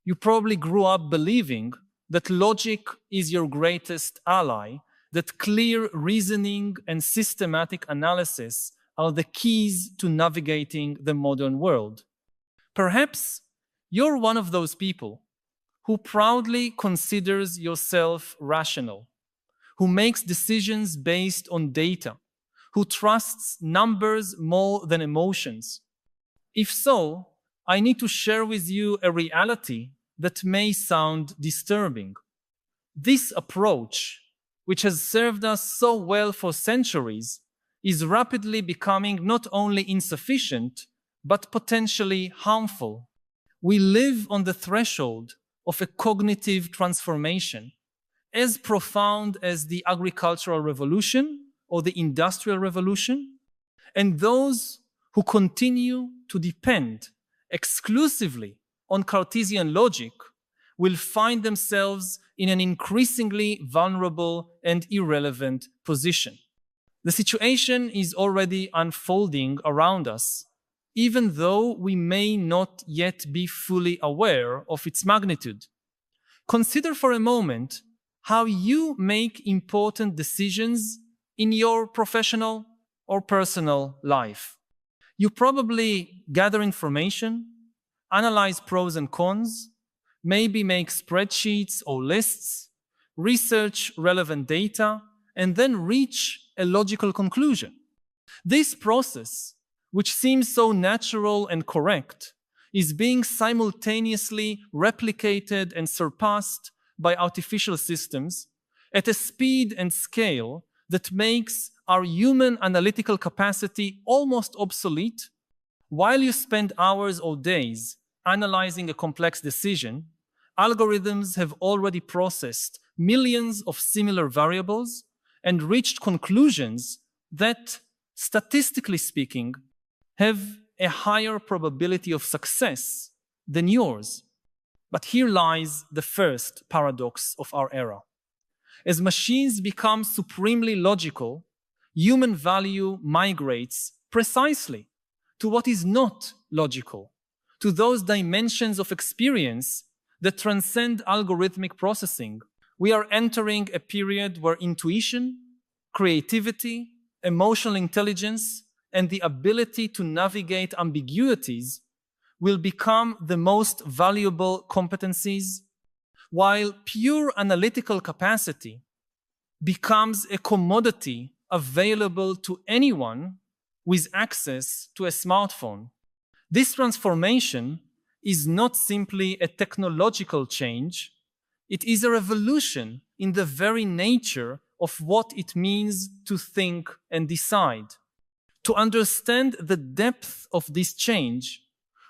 You probably grew up believing that logic is your greatest ally, that clear reasoning and systematic analysis are the keys to navigating the modern world. Perhaps you're one of those people who proudly considers yourself rational, who makes decisions based on data, who trusts numbers more than emotions. If so, I need to share with you a reality that may sound disturbing. This approach, which has served us so well for centuries, is rapidly becoming not only insufficient, but potentially harmful. We live on the threshold of a cognitive transformation, as profound as the agricultural revolution or the industrial revolution, and those who continue to depend exclusively on Cartesian logic will find themselves in an increasingly vulnerable and irrelevant position. The situation is already unfolding around us, even though we may not yet be fully aware of its magnitude. Consider for a moment how you make important decisions in your professional or personal life. You probably gather information, analyze pros and cons, maybe make spreadsheets or lists, research relevant data, and then reach a logical conclusion. This process, which seems so natural and correct, is being simultaneously replicated and surpassed by artificial systems at a speed and scale that makes our human analytical capacity almost obsolete. While you spend hours or days analyzing a complex decision, algorithms have already processed millions of similar variables and reached conclusions that, statistically speaking, have a higher probability of success than yours. But here lies the first paradox of our era. As machines become supremely logical, human value migrates precisely to what is not logical, to those dimensions of experience that transcend algorithmic processing. We are entering a period where intuition, creativity, emotional intelligence, and the ability to navigate ambiguities will become the most valuable competencies, while pure analytical capacity becomes a commodity available to anyone with access to a smartphone. This transformation is not simply a technological change, it is a revolution in the very nature of what it means to think and decide. To understand the depth of this change,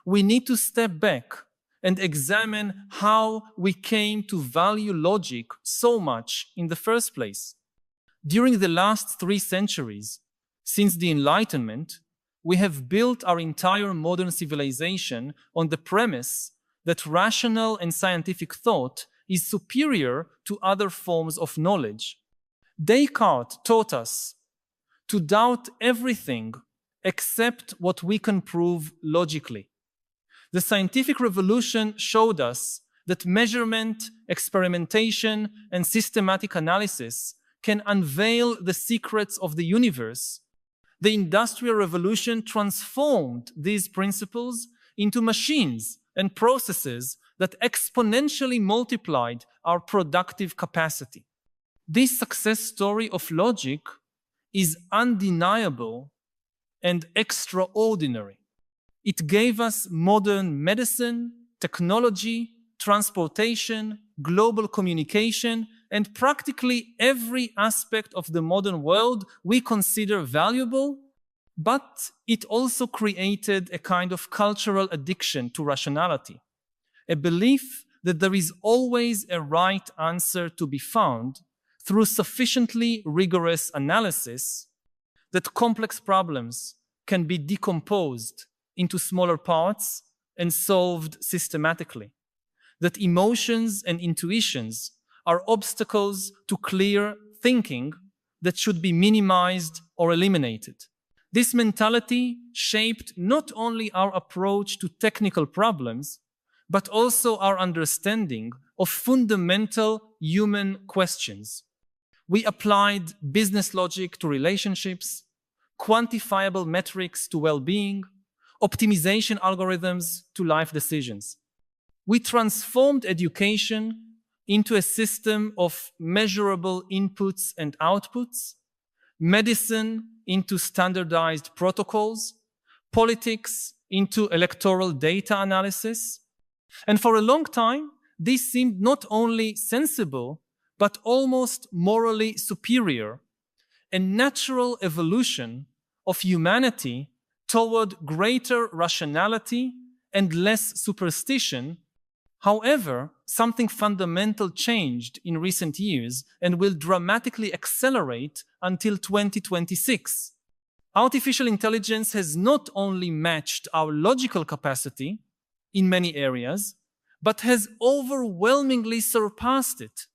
we need to step back and examine how we came to value logic so much in the first place. During the last 3 centuries, since the Enlightenment, we have built our entire modern civilization on the premise that rational and scientific thought is superior to other forms of knowledge. Descartes taught us to doubt everything except what we can prove logically. The scientific revolution showed us that measurement, experimentation, and systematic analysis can unveil the secrets of the universe. The Industrial Revolution transformed these principles into machines and processes that exponentially multiplied our productive capacity. This success story of logic is undeniable and extraordinary. It gave us modern medicine, technology, transportation, global communication, and practically every aspect of the modern world we consider valuable, but it also created a kind of cultural addiction to rationality, a belief that there is always a right answer to be found through sufficiently rigorous analysis, that complex problems can be decomposed into smaller parts and solved systematically, that emotions and intuitions are obstacles to clear thinking that should be minimized or eliminated. This mentality shaped not only our approach to technical problems, but also our understanding of fundamental human questions. We applied business logic to relationships, quantifiable metrics to well-being, optimization algorithms to life decisions. We transformed education into a system of measurable inputs and outputs, medicine into standardized protocols, politics into electoral data analysis. And for a long time, this seemed not only sensible, but almost morally superior, a natural evolution of humanity toward greater rationality and less superstition. However, something fundamental changed in recent years and will dramatically accelerate until 2026. Artificial intelligence has not only matched our logical capacity in many areas, but has overwhelmingly surpassed it.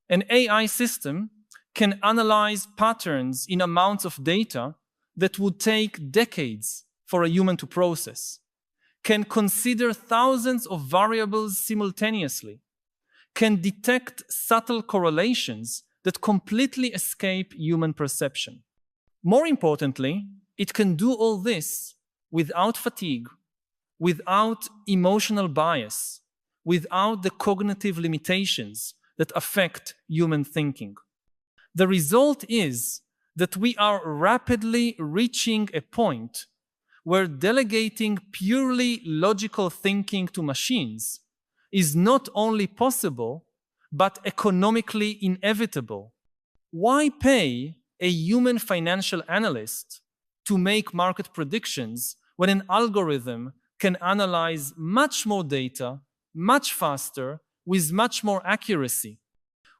An AI system can analyze patterns in amounts of data that would take decades for a human to process, can consider thousands of variables simultaneously, can detect subtle correlations that completely escape human perception. More importantly, it can do all this without fatigue, without emotional bias, without the cognitive limitations that affect human thinking. The result is that we are rapidly reaching a point where delegating purely logical thinking to machines is not only possible, but economically inevitable. Why pay a human financial analyst to make market predictions when an algorithm can analyze much more data, much faster, with much more accuracy?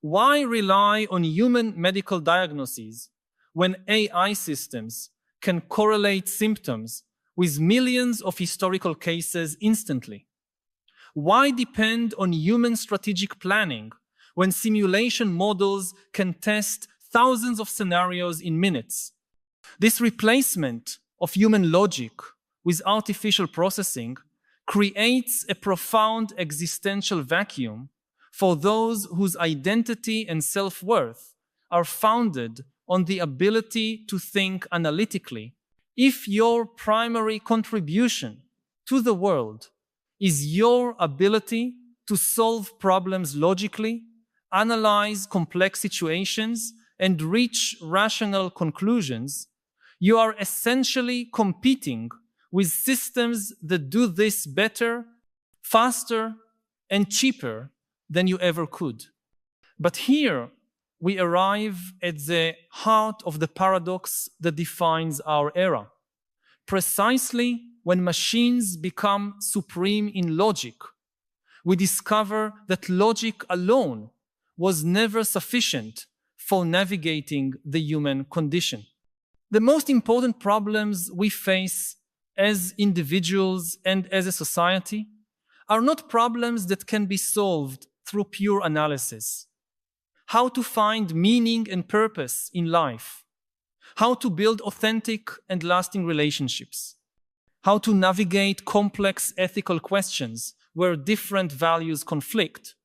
Why rely on human medical diagnoses when AI systems can correlate symptoms with millions of historical cases instantly? Why depend on human strategic planning when simulation models can test thousands of scenarios in minutes? This replacement of human logic with artificial processing creates a profound existential vacuum for those whose identity and self-worth are founded on the ability to think analytically. If your primary contribution to the world is your ability to solve problems logically, analyze complex situations, and reach rational conclusions, you are essentially competing with systems that do this better, faster, and cheaper than you ever could. But here we arrive at the heart of the paradox that defines our era. Precisely when machines become supreme in logic, we discover that logic alone was never sufficient for navigating the human condition. The most important problems we face as individuals and as a society are not problems that can be solved through pure analysis. How to find meaning and purpose in life, how to build authentic and lasting relationships, how to navigate complex ethical questions where different values conflict,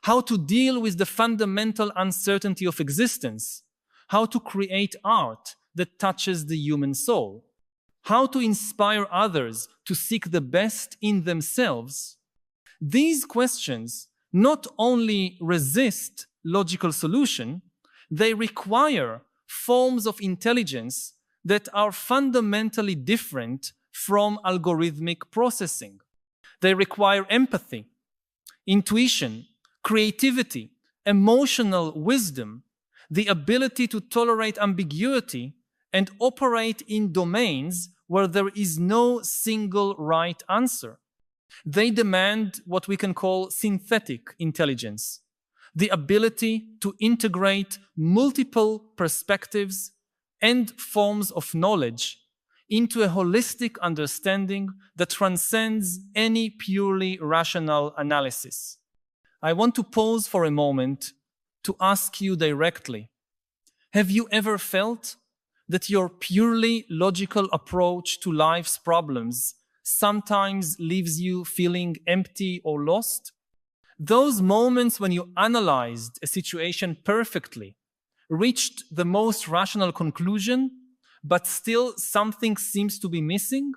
how to deal with the fundamental uncertainty of existence, how to create art that touches the human soul, how to inspire others to seek the best in themselves. These questions not only resist logical solution, they require forms of intelligence that are fundamentally different from algorithmic processing. They require empathy, intuition, creativity, emotional wisdom, the ability to tolerate ambiguity and operate in domains where there is no single right answer. They demand what we can call synthetic intelligence, the ability to integrate multiple perspectives and forms of knowledge into a holistic understanding that transcends any purely rational analysis. I want to pause for a moment to ask you directly, have you ever felt that your purely logical approach to life's problems sometimes leaves you feeling empty or lost? Those moments when you analyzed a situation perfectly, reached the most rational conclusion, but still something seems to be missing?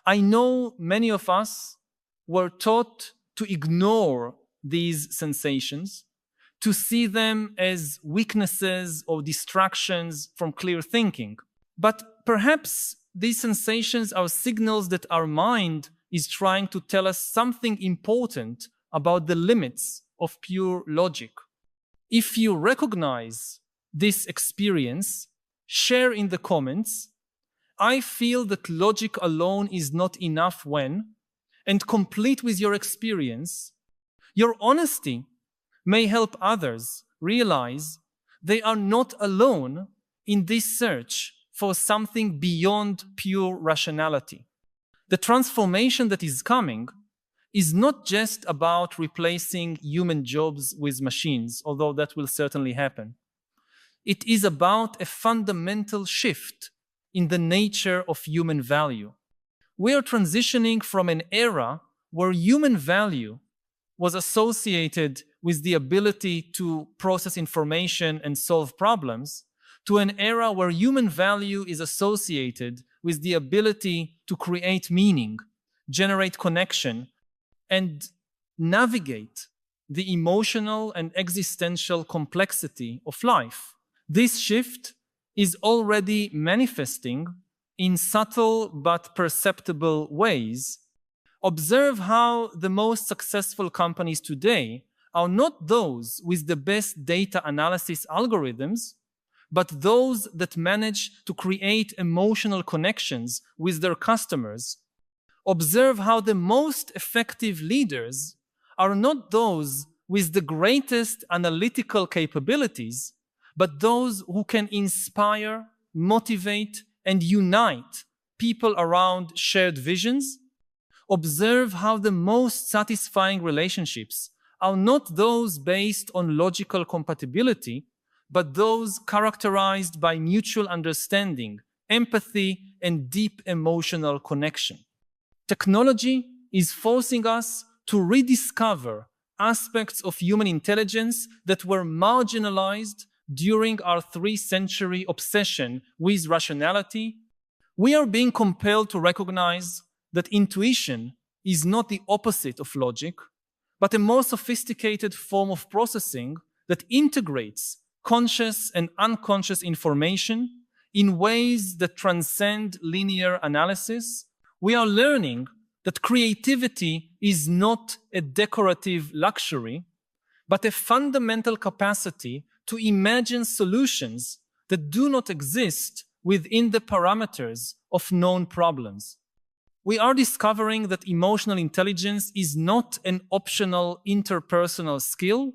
I know many of us were taught to ignore these sensations, to see them as weaknesses or distractions from clear thinking. But perhaps these sensations are signals that our mind is trying to tell us something important about the limits of pure logic. If you recognize this experience, share in the comments. I feel that logic alone is not enough when, and complete with your experience, your honesty may help others realize they are not alone in this search for something beyond pure rationality. The transformation that is coming is not just about replacing human jobs with machines, although that will certainly happen. It is about a fundamental shift in the nature of human value. We are transitioning from an era where human value was associated with the ability to process information and solve problems, to an era where human value is associated with the ability to create meaning, generate connection, and navigate the emotional and existential complexity of life. This shift is already manifesting in subtle but perceptible ways. Observe how the most successful companies today are not those with the best data analysis algorithms, but those that manage to create emotional connections with their customers. Observe how the most effective leaders are not those with the greatest analytical capabilities, but those who can inspire, motivate, and unite people around shared visions. Observe how the most satisfying relationships are not those based on logical compatibility, but those characterized by mutual understanding, empathy, and deep emotional connection. Technology is forcing us to rediscover aspects of human intelligence that were marginalized during our 3-century obsession with rationality. We are being compelled to recognize that intuition is not the opposite of logic, but a more sophisticated form of processing that integrates conscious and unconscious information in ways that transcend linear analysis. We are learning that creativity is not a decorative luxury, but a fundamental capacity to imagine solutions that do not exist within the parameters of known problems. We are discovering that emotional intelligence is not an optional interpersonal skill,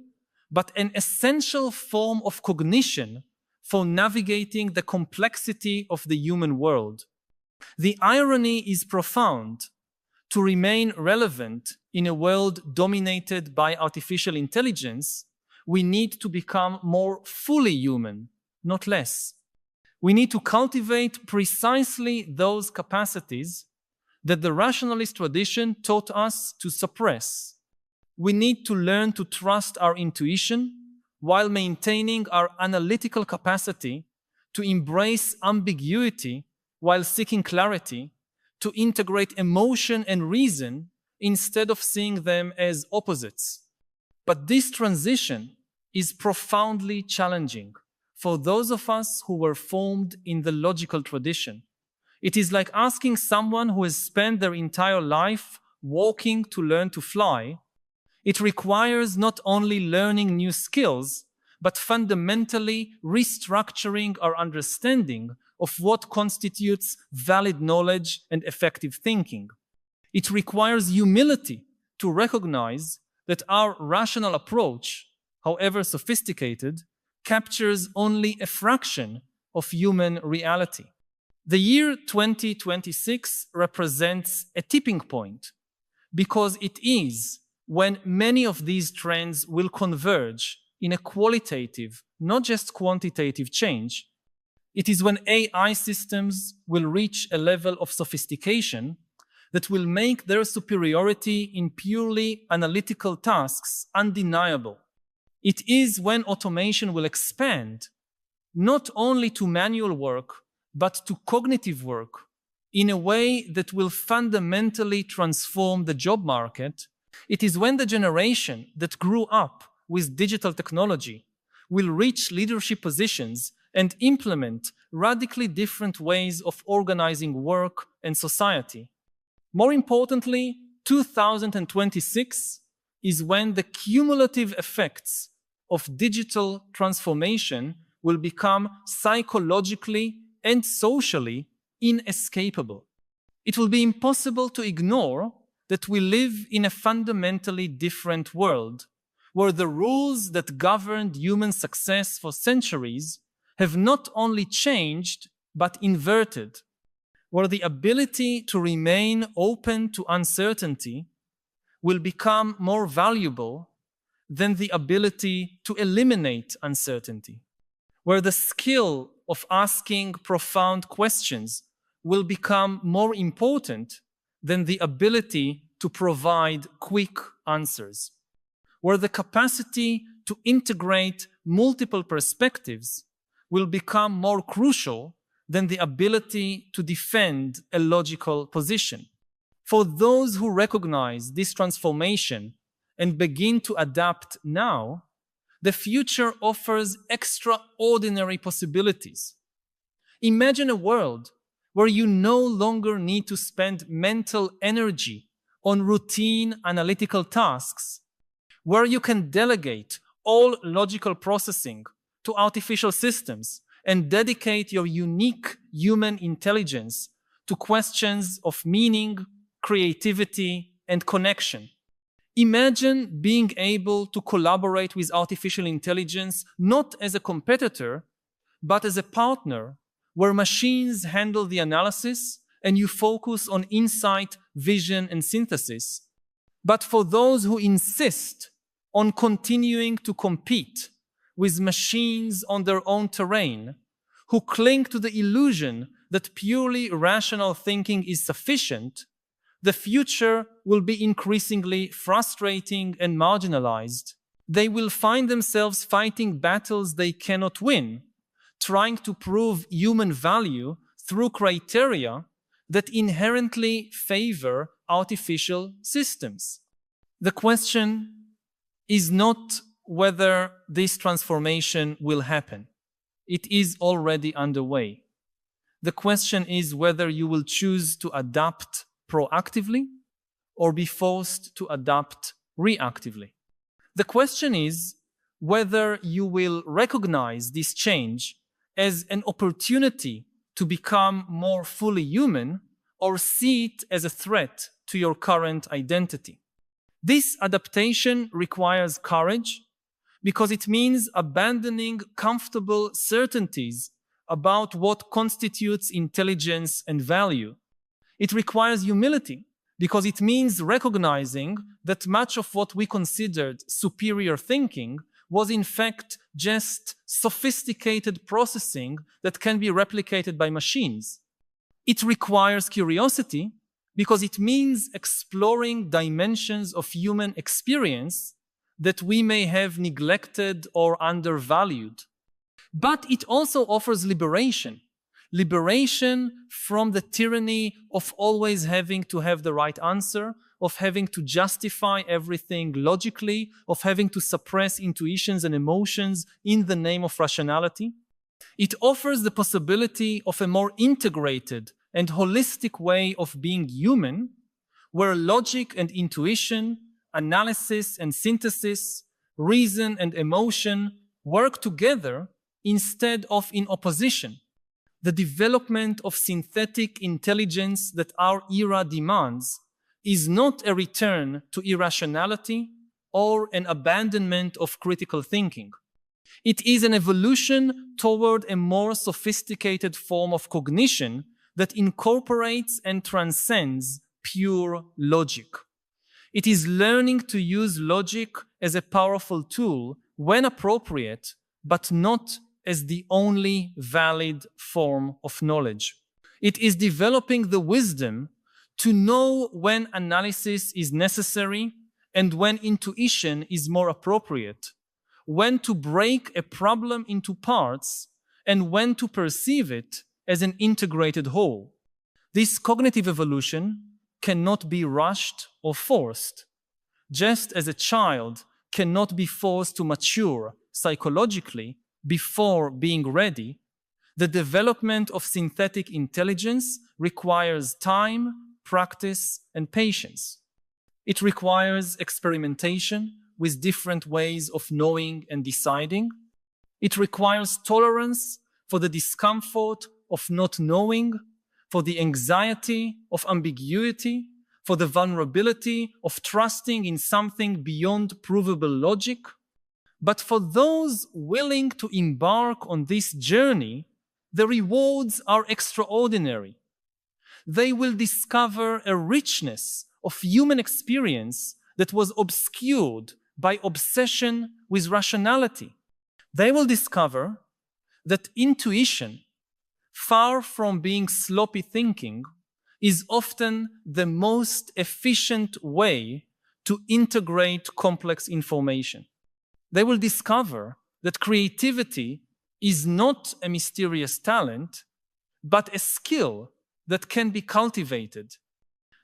but an essential form of cognition for navigating the complexity of the human world. The irony is profound. To remain relevant in a world dominated by artificial intelligence, we need to become more fully human, not less. We need to cultivate precisely those capacities that the rationalist tradition taught us to suppress. We need to learn to trust our intuition while maintaining our analytical capacity to embrace ambiguity while seeking clarity, to integrate emotion and reason instead of seeing them as opposites. But this transition is profoundly challenging for those of us who were formed in the logical tradition. It is like asking someone who has spent their entire life walking to learn to fly. It requires not only learning new skills, but fundamentally restructuring our understanding of what constitutes valid knowledge and effective thinking. It requires humility to recognize that our rational approach, however sophisticated, captures only a fraction of human reality. The year 2026 represents a tipping point because it is when many of these trends will converge in a qualitative, not just quantitative change. It is when AI systems will reach a level of sophistication that will make their superiority in purely analytical tasks undeniable. It is when automation will expand not only to manual work, but to cognitive work in a way that will fundamentally transform the job market. It is when the generation that grew up with digital technology will reach leadership positions and implement radically different ways of organizing work and society. More importantly, 2026 is when the cumulative effects of digital transformation will become psychologically and socially inescapable. It will be impossible to ignore that we live in a fundamentally different world, where the rules that governed human success for centuries have not only changed, but inverted, where the ability to remain open to uncertainty will become more valuable than the ability to eliminate uncertainty, where the skill of asking profound questions will become more important than the ability to provide quick answers, where the capacity to integrate multiple perspectives will become more crucial than the ability to defend a logical position. For those who recognize this transformation and begin to adapt now, the future offers extraordinary possibilities. Imagine a world where you no longer need to spend mental energy on routine analytical tasks, where you can delegate all logical processing to artificial systems and dedicate your unique human intelligence to questions of meaning, creativity, and connection. Imagine being able to collaborate with artificial intelligence not as a competitor, but as a partner, where machines handle the analysis and you focus on insight, vision, and synthesis. But for those who insist on continuing to compete with machines on their own terrain, who cling to the illusion that purely rational thinking is sufficient, the future will be increasingly frustrating and marginalized. They will find themselves fighting battles they cannot win, trying to prove human value through criteria that inherently favor artificial systems. The question is not whether this transformation will happen. It is already underway. The question is whether you will choose to adapt proactively or be forced to adapt reactively. The question is whether you will recognize this change as an opportunity to become more fully human or see it as a threat to your current identity. This adaptation requires courage because it means abandoning comfortable certainties about what constitutes intelligence and value. It requires humility because it means recognizing that much of what we considered superior thinking was in fact just sophisticated processing that can be replicated by machines. It requires curiosity because it means exploring dimensions of human experience that we may have neglected or undervalued. But it also offers liberation. Liberation from the tyranny of always having to have the right answer, of having to justify everything logically, of having to suppress intuitions and emotions in the name of rationality. It offers the possibility of a more integrated and holistic way of being human, where logic and intuition, analysis and synthesis, reason and emotion work together instead of in opposition. The development of synthetic intelligence that our era demands is not a return to irrationality or an abandonment of critical thinking. It is an evolution toward a more sophisticated form of cognition that incorporates and transcends pure logic. It is learning to use logic as a powerful tool when appropriate, but not as the only valid form of knowledge. It is developing the wisdom to know when analysis is necessary and when intuition is more appropriate, when to break a problem into parts and when to perceive it as an integrated whole. This cognitive evolution cannot be rushed or forced, just as a child cannot be forced to mature psychologically before being ready. The development of synthetic intelligence requires time, practice, and patience. It requires experimentation with different ways of knowing and deciding. It requires tolerance for the discomfort of not knowing, for the anxiety of ambiguity, for the vulnerability of trusting in something beyond provable logic. But for those willing to embark on this journey, the rewards are extraordinary. They will discover a richness of human experience that was obscured by obsession with rationality. They will discover that intuition, far from being sloppy thinking, is often the most efficient way to integrate complex information. They will discover that creativity is not a mysterious talent, but a skill that can be cultivated.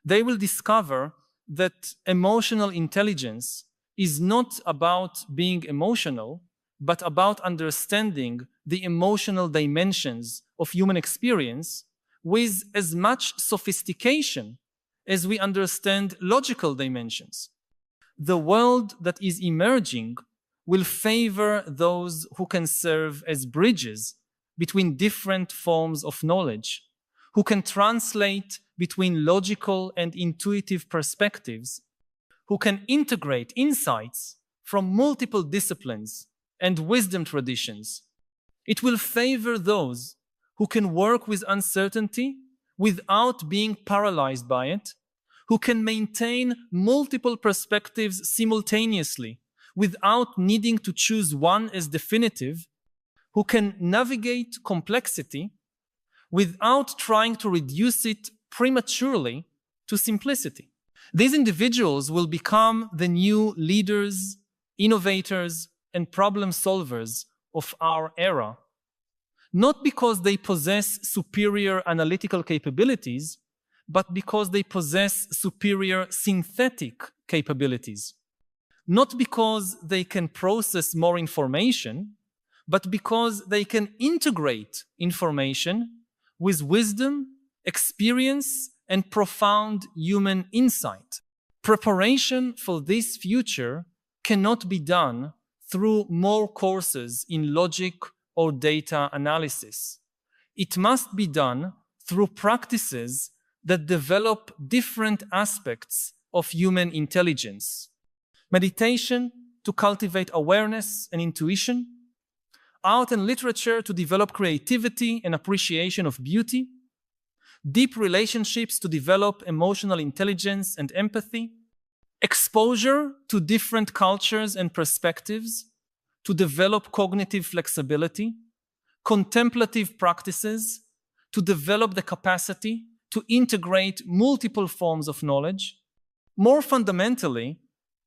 They will discover that emotional intelligence is not about being emotional, but about understanding the emotional dimensions of human experience with as much sophistication as we understand logical dimensions. The world that is emerging will favor those who can serve as bridges between different forms of knowledge, who can translate between logical and intuitive perspectives, who can integrate insights from multiple disciplines and wisdom traditions. It will favor those who can work with uncertainty without being paralyzed by it, who can maintain multiple perspectives simultaneously without needing to choose one as definitive, who can navigate complexity without trying to reduce it prematurely to simplicity. These individuals will become the new leaders, innovators, and problem solvers of our era, not because they possess superior analytical capabilities, but because they possess superior synthetic capabilities. Not because they can process more information, but because they can integrate information with wisdom, experience, and profound human insight. Preparation for this future cannot be done through more courses in logic or data analysis. It must be done through practices that develop different aspects of human intelligence. Meditation to cultivate awareness and intuition, art and literature to develop creativity and appreciation of beauty, deep relationships to develop emotional intelligence and empathy, exposure to different cultures and perspectives to develop cognitive flexibility, contemplative practices to develop the capacity to integrate multiple forms of knowledge. More fundamentally,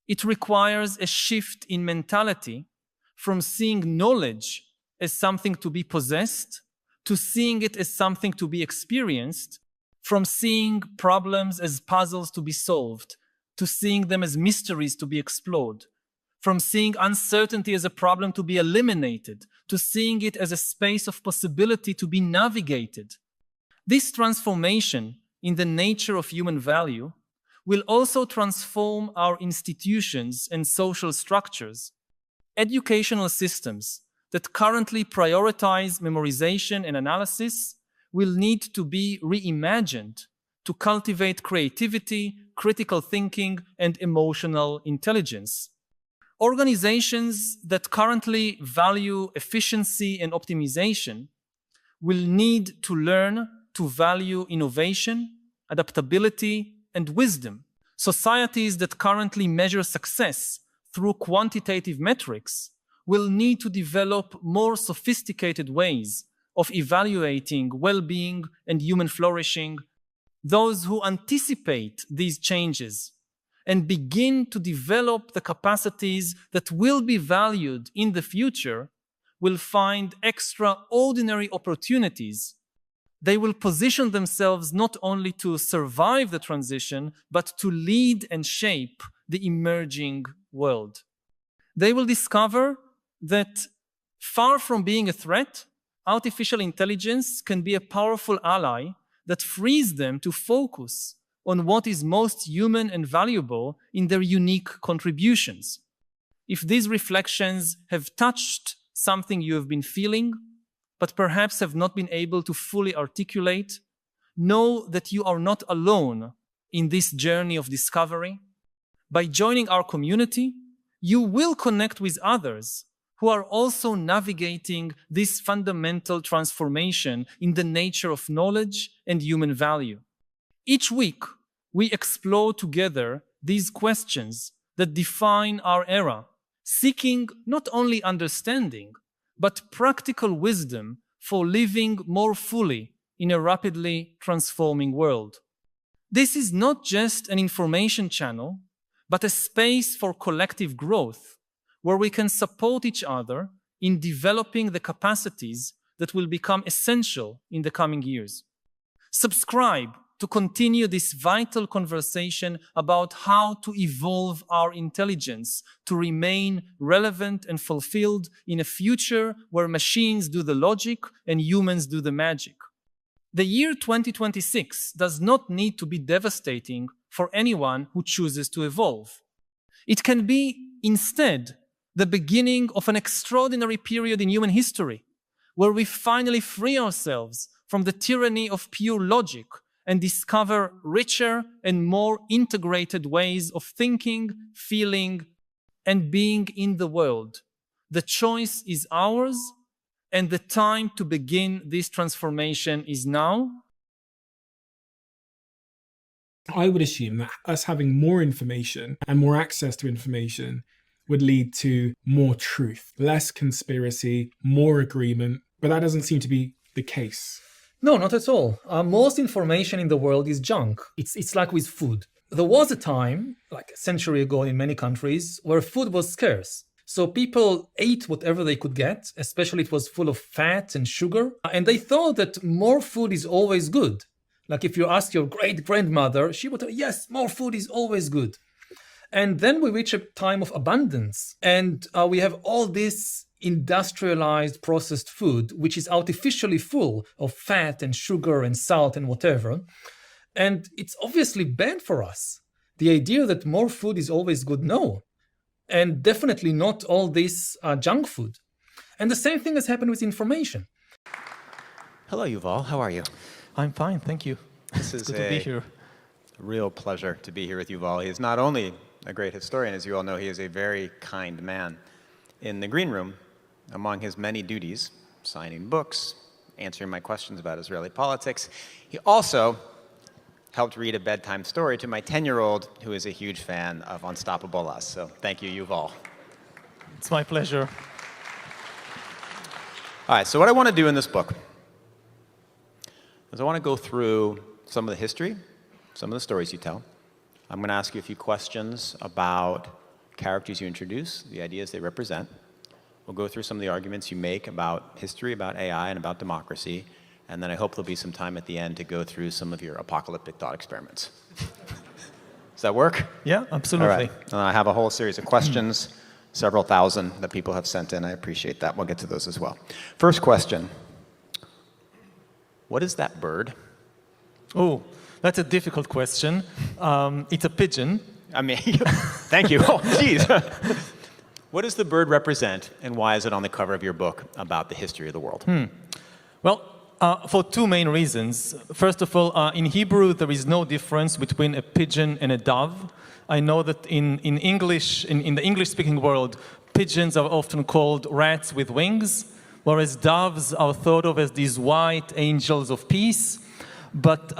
it requires a shift in mentality from seeing knowledge as something to be possessed to seeing it as something to be experienced, from seeing problems as puzzles to be solved to seeing them as mysteries to be explored, from seeing uncertainty as a problem to be eliminated to seeing it as a space of possibility to be navigated. This transformation in the nature of human value will also transform our institutions and social structures. Educational systems that currently prioritize memorization and analysis will need to be reimagined to cultivate creativity, critical thinking, and emotional intelligence. Organizations that currently value efficiency and optimization will need to learn to value innovation, adaptability, and wisdom. Societies that currently measure success through quantitative metrics will need to develop more sophisticated ways of evaluating well-being and human flourishing. those who anticipate these changes and begin to develop the capacities that will be valued in the future will find extraordinary opportunities. They will position themselves not only to survive the transition, but to lead and shape the emerging world. They will discover that far from being a threat, artificial intelligence can be a powerful ally that frees them to focus on what is most human and valuable in their unique contributions. If these reflections have touched something you have been feeling, but perhaps have not been able to fully articulate, know that you are not alone in this journey of discovery. By joining our community, you will connect with others who are also navigating this fundamental transformation in the nature of knowledge and human value. Each week, we explore together these questions that define our era, seeking not only understanding, but practical wisdom for living more fully in a rapidly transforming world. This is not just an information channel, but a space for collective growth, where we can support each other in developing the capacities that will become essential in the coming years. Subscribe to continue this vital conversation about how to evolve our intelligence to remain relevant and fulfilled in a future where machines do the logic and humans do the magic. The year 2026 does not need to be devastating for anyone who chooses to evolve. It can be, instead, the beginning of an extraordinary period in human history, where we finally free ourselves from the tyranny of pure logic and discover richer and more integrated ways of thinking, feeling, and being in the world. The choice is ours, and the time to begin this transformation is now. I would assume that us having more information and more access to information would lead to more truth, less conspiracy, more agreement, but that doesn't seem to be the case. No, not at all. Most information in the world is junk. It's like with food. There was a time, like a century ago in many countries, where food was scarce. So people ate whatever they could get, especially it was full of fat and sugar. And they thought that more food is always good. Like if you ask your great-grandmother, she would say, yes, more food is always good. And then we reach a time of abundance. And we have all this industrialized processed food, which is artificially full of fat and sugar and salt and whatever. And it's obviously bad for us. The idea that more food is always good, no. And definitely not all this junk food. And the same thing has happened with information. Hello, Yuval. How are you? I'm fine, thank you. This is good to be here. Real pleasure to be here with Yuval. He is not only a great historian, as you all know, he is a very kind man. In the green room, among his many duties, signing books, answering my questions about Israeli politics, he also helped read a bedtime story to my 10-year-old, who is a huge fan of Unstoppable Us. So thank you, Yuval. It's my pleasure. All right, so what I want to do in this book is I want to go through some of the history, some of the stories you tell. I'm going to ask you a few questions about characters you introduce, the ideas they represent. We'll go through some of the arguments you make about history, about AI, and about democracy. And then I hope there'll be some time at the end to go through some of your apocalyptic thought experiments. Does that work? Yeah, absolutely. All right. I have a whole series of questions, several thousand that people have sent in. I appreciate that. We'll get to those as well. First question. What is that bird? Oh, that's a difficult question. It's a pigeon. I mean, thank you. Oh, geez. What does the bird represent, and why is it on the cover of your book about the history of the world? Well, for two main reasons. First of all, in Hebrew, there is no difference between a pigeon and a dove. I know that in English, in the English-speaking world, pigeons are often called rats with wings, whereas doves are thought of as these white angels of peace. But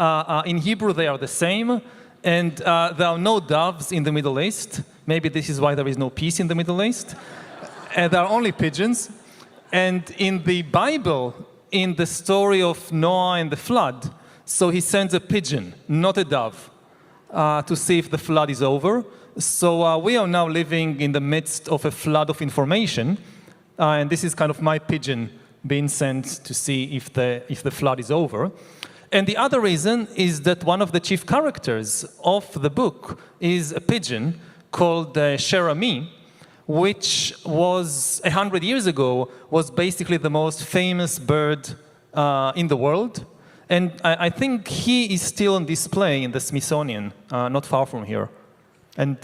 in Hebrew, they are the same, and there are no doves in the Middle East. Maybe this is why there is no peace in the Middle East. And there are only pigeons. And in the Bible, in the story of Noah and the flood, So he sends a pigeon, not a dove, to see if the flood is over. So we are now living in the midst of a flood of information, and this is kind of my pigeon being sent to see if the flood is over. And the other reason is that one of the chief characters of the book is a pigeon called Harari, which was 100 years ago was basically the most famous bird in the world. And I think he is still on display in the Smithsonian, not far from here. And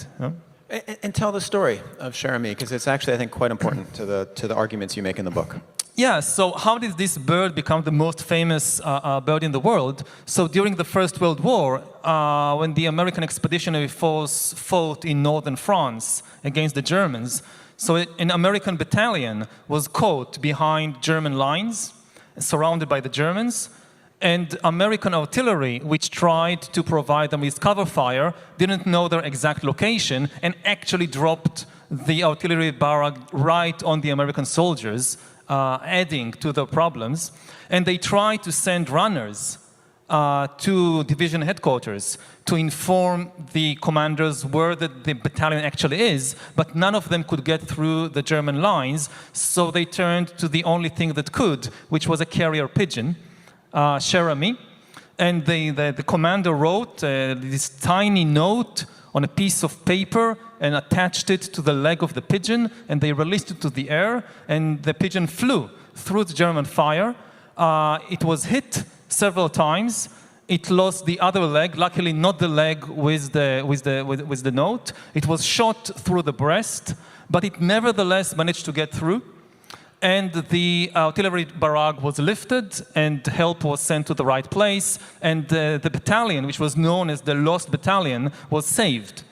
tell the story of Harari, because it's actually, I think, quite important to the arguments you make in the book. Yeah, so how did this bird become the most famous bird in the world? So during the First World War, when the American Expeditionary Force fought in northern France against the Germans, so an American battalion was caught behind German lines, surrounded by the Germans, and American artillery, which tried to provide them with cover fire, didn't know their exact location and actually dropped the artillery barrage right on the American soldiers, adding to the problems. And they tried to send runners to division headquarters to inform the commanders where the battalion actually is, but none of them could get through the German lines, so they turned to the only thing that could, which was a carrier pigeon, Harari. And the commander wrote this tiny note on a piece of paper and attached it to the leg of the pigeon, and they released it to the air, and the pigeon flew through the German fire. It was hit several times. It lost the other leg, luckily not the leg with the note. It was shot through the breast, but it nevertheless managed to get through. And the artillery barrage was lifted, and help was sent to the right place, and the battalion, which was known as the Lost Battalion, was saved.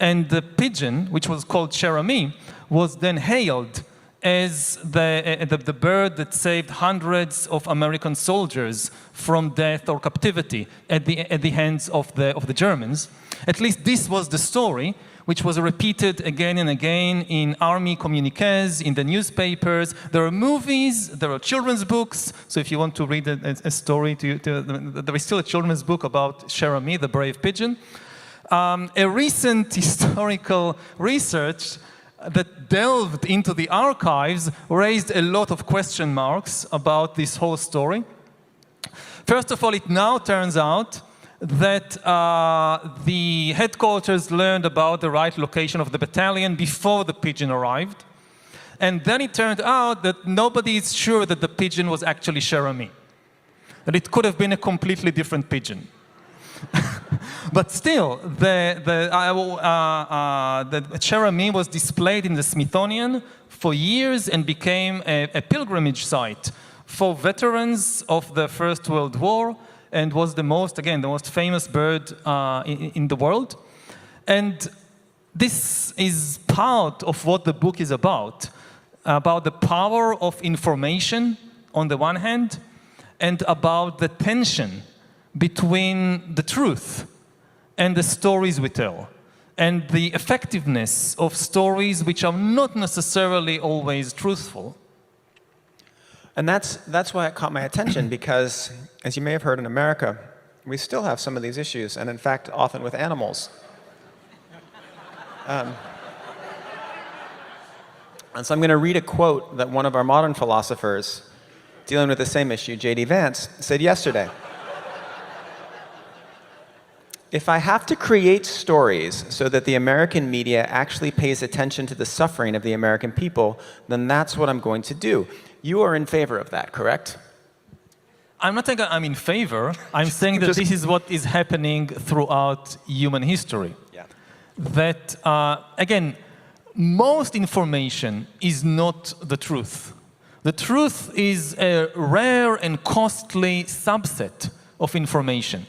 And the pigeon, which was called Harari, was then hailed as the bird that saved hundreds of American soldiers from death or captivity at the hands of the Germans. At least this was the story, which was repeated again and again in army communiques, in the newspapers. There are movies, there are children's books. So if you want to read a story, there is still a children's book about Harari, the brave pigeon. A recent historical research that delved into the archives raised a lot of question marks about this whole story. First of all, it now turns out that the headquarters learned about the right location of the battalion before the pigeon arrived. And then it turned out that nobody is sure that the pigeon was actually Harari, that it could have been a completely different pigeon. But still, the Harari was displayed in the Smithsonian for years and became a pilgrimage site for veterans of the First World War, and was the most famous bird in the world. And this is part of what the book is about the power of information on the one hand, and about the tension between the truth and the stories we tell, and the effectiveness of stories which are not necessarily always truthful. And that's why it caught my attention, because, as you may have heard in America, we still have some of these issues, and in fact, often with animals. And so I'm going to read a quote that one of our modern philosophers dealing with the same issue, J.D. Vance, said yesterday. If I have to create stories so that the American media actually pays attention to the suffering of the American people, then that's what I'm going to do. You are in favor of that, correct? I'm not saying I'm in favor. I'm saying that this is what is happening throughout human history. Yeah. That, again, most information is not the truth. The truth is a rare and costly subset of information.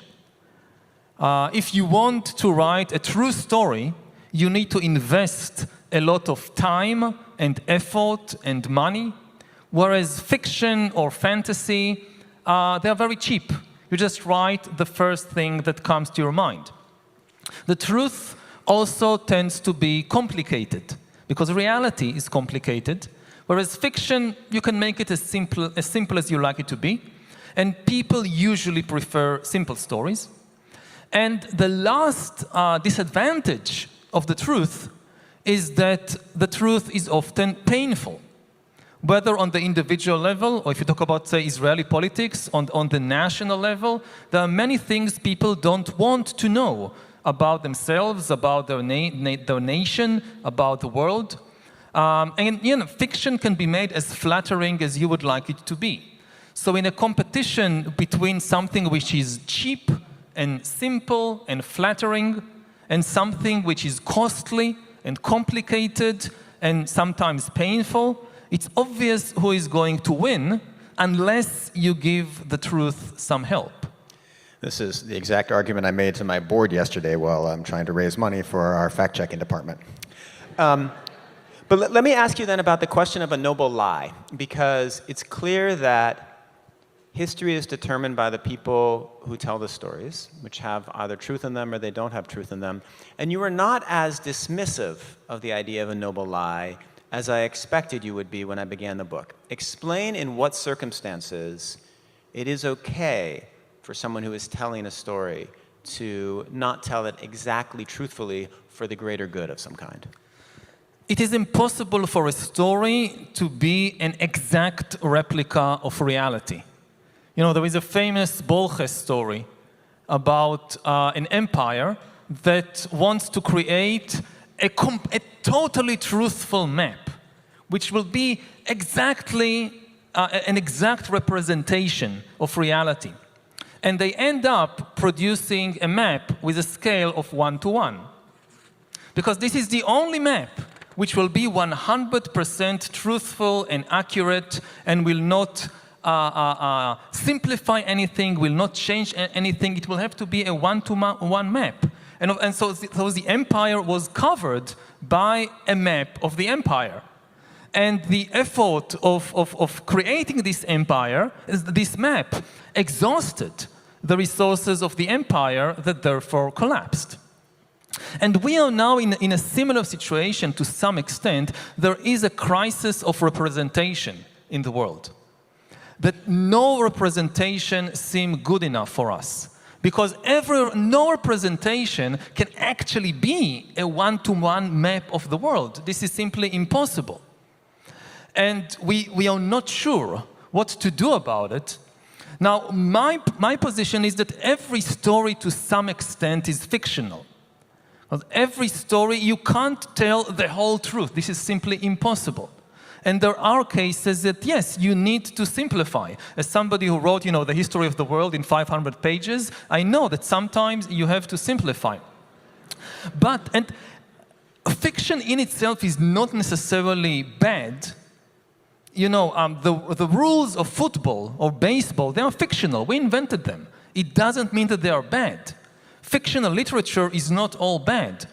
If you want to write a true story, you need to invest a lot of time and effort and money, whereas fiction or fantasy, they are very cheap. You just write the first thing that comes to your mind. The truth also tends to be complicated, because reality is complicated, whereas fiction, you can make it as simple as you like it to be. And people usually prefer simple stories. And the last disadvantage of the truth is that the truth is often painful. Whether on the individual level, or if you talk about, say, Israeli politics, on the national level, there are many things people don't want to know about themselves, about their nation, about the world. And fiction can be made as flattering as you would like it to be. So in a competition between something which is cheap and simple and flattering, and something which is costly and complicated and sometimes painful, it's obvious who is going to win unless you give the truth some help. This is the exact argument I made to my board yesterday while I'm trying to raise money for our fact-checking department. But let me ask you then about the question of a noble lie, because it's clear that history is determined by the people who tell the stories, which have either truth in them or they don't have truth in them. And you were not as dismissive of the idea of a noble lie as I expected you would be when I began the book. Explain in what circumstances it is okay for someone who is telling a story to not tell it exactly truthfully for the greater good of some kind. It is impossible for a story to be an exact replica of reality. There is a famous Borges story about an empire that wants to create a totally truthful map, which will be exactly an exact representation of reality. And they end up producing a map with a scale of 1:1. Because this is the only map which will be 100% truthful and accurate and will not simplify anything, will not change anything. It will have to be a 1:1 map. And so the empire was covered by a map of the empire. And the effort of creating this empire, this map, exhausted the resources of the empire that therefore collapsed. And we are now in a similar situation to some extent. There is a crisis of representation in the world. That no representation seems good enough for us. Because no representation can actually be a 1:1 map of the world. This is simply impossible. And we are not sure what to do about it. Now, my position is that every story to some extent is fictional. Every story, you can't tell the whole truth. This is simply impossible. And there are cases that, yes, you need to simplify. As somebody who wrote, the history of the world in 500 pages, I know that sometimes you have to simplify. And fiction in itself is not necessarily bad. The rules of football or baseball, they are fictional. We invented them. It doesn't mean that they are bad. Fictional literature is not all bad.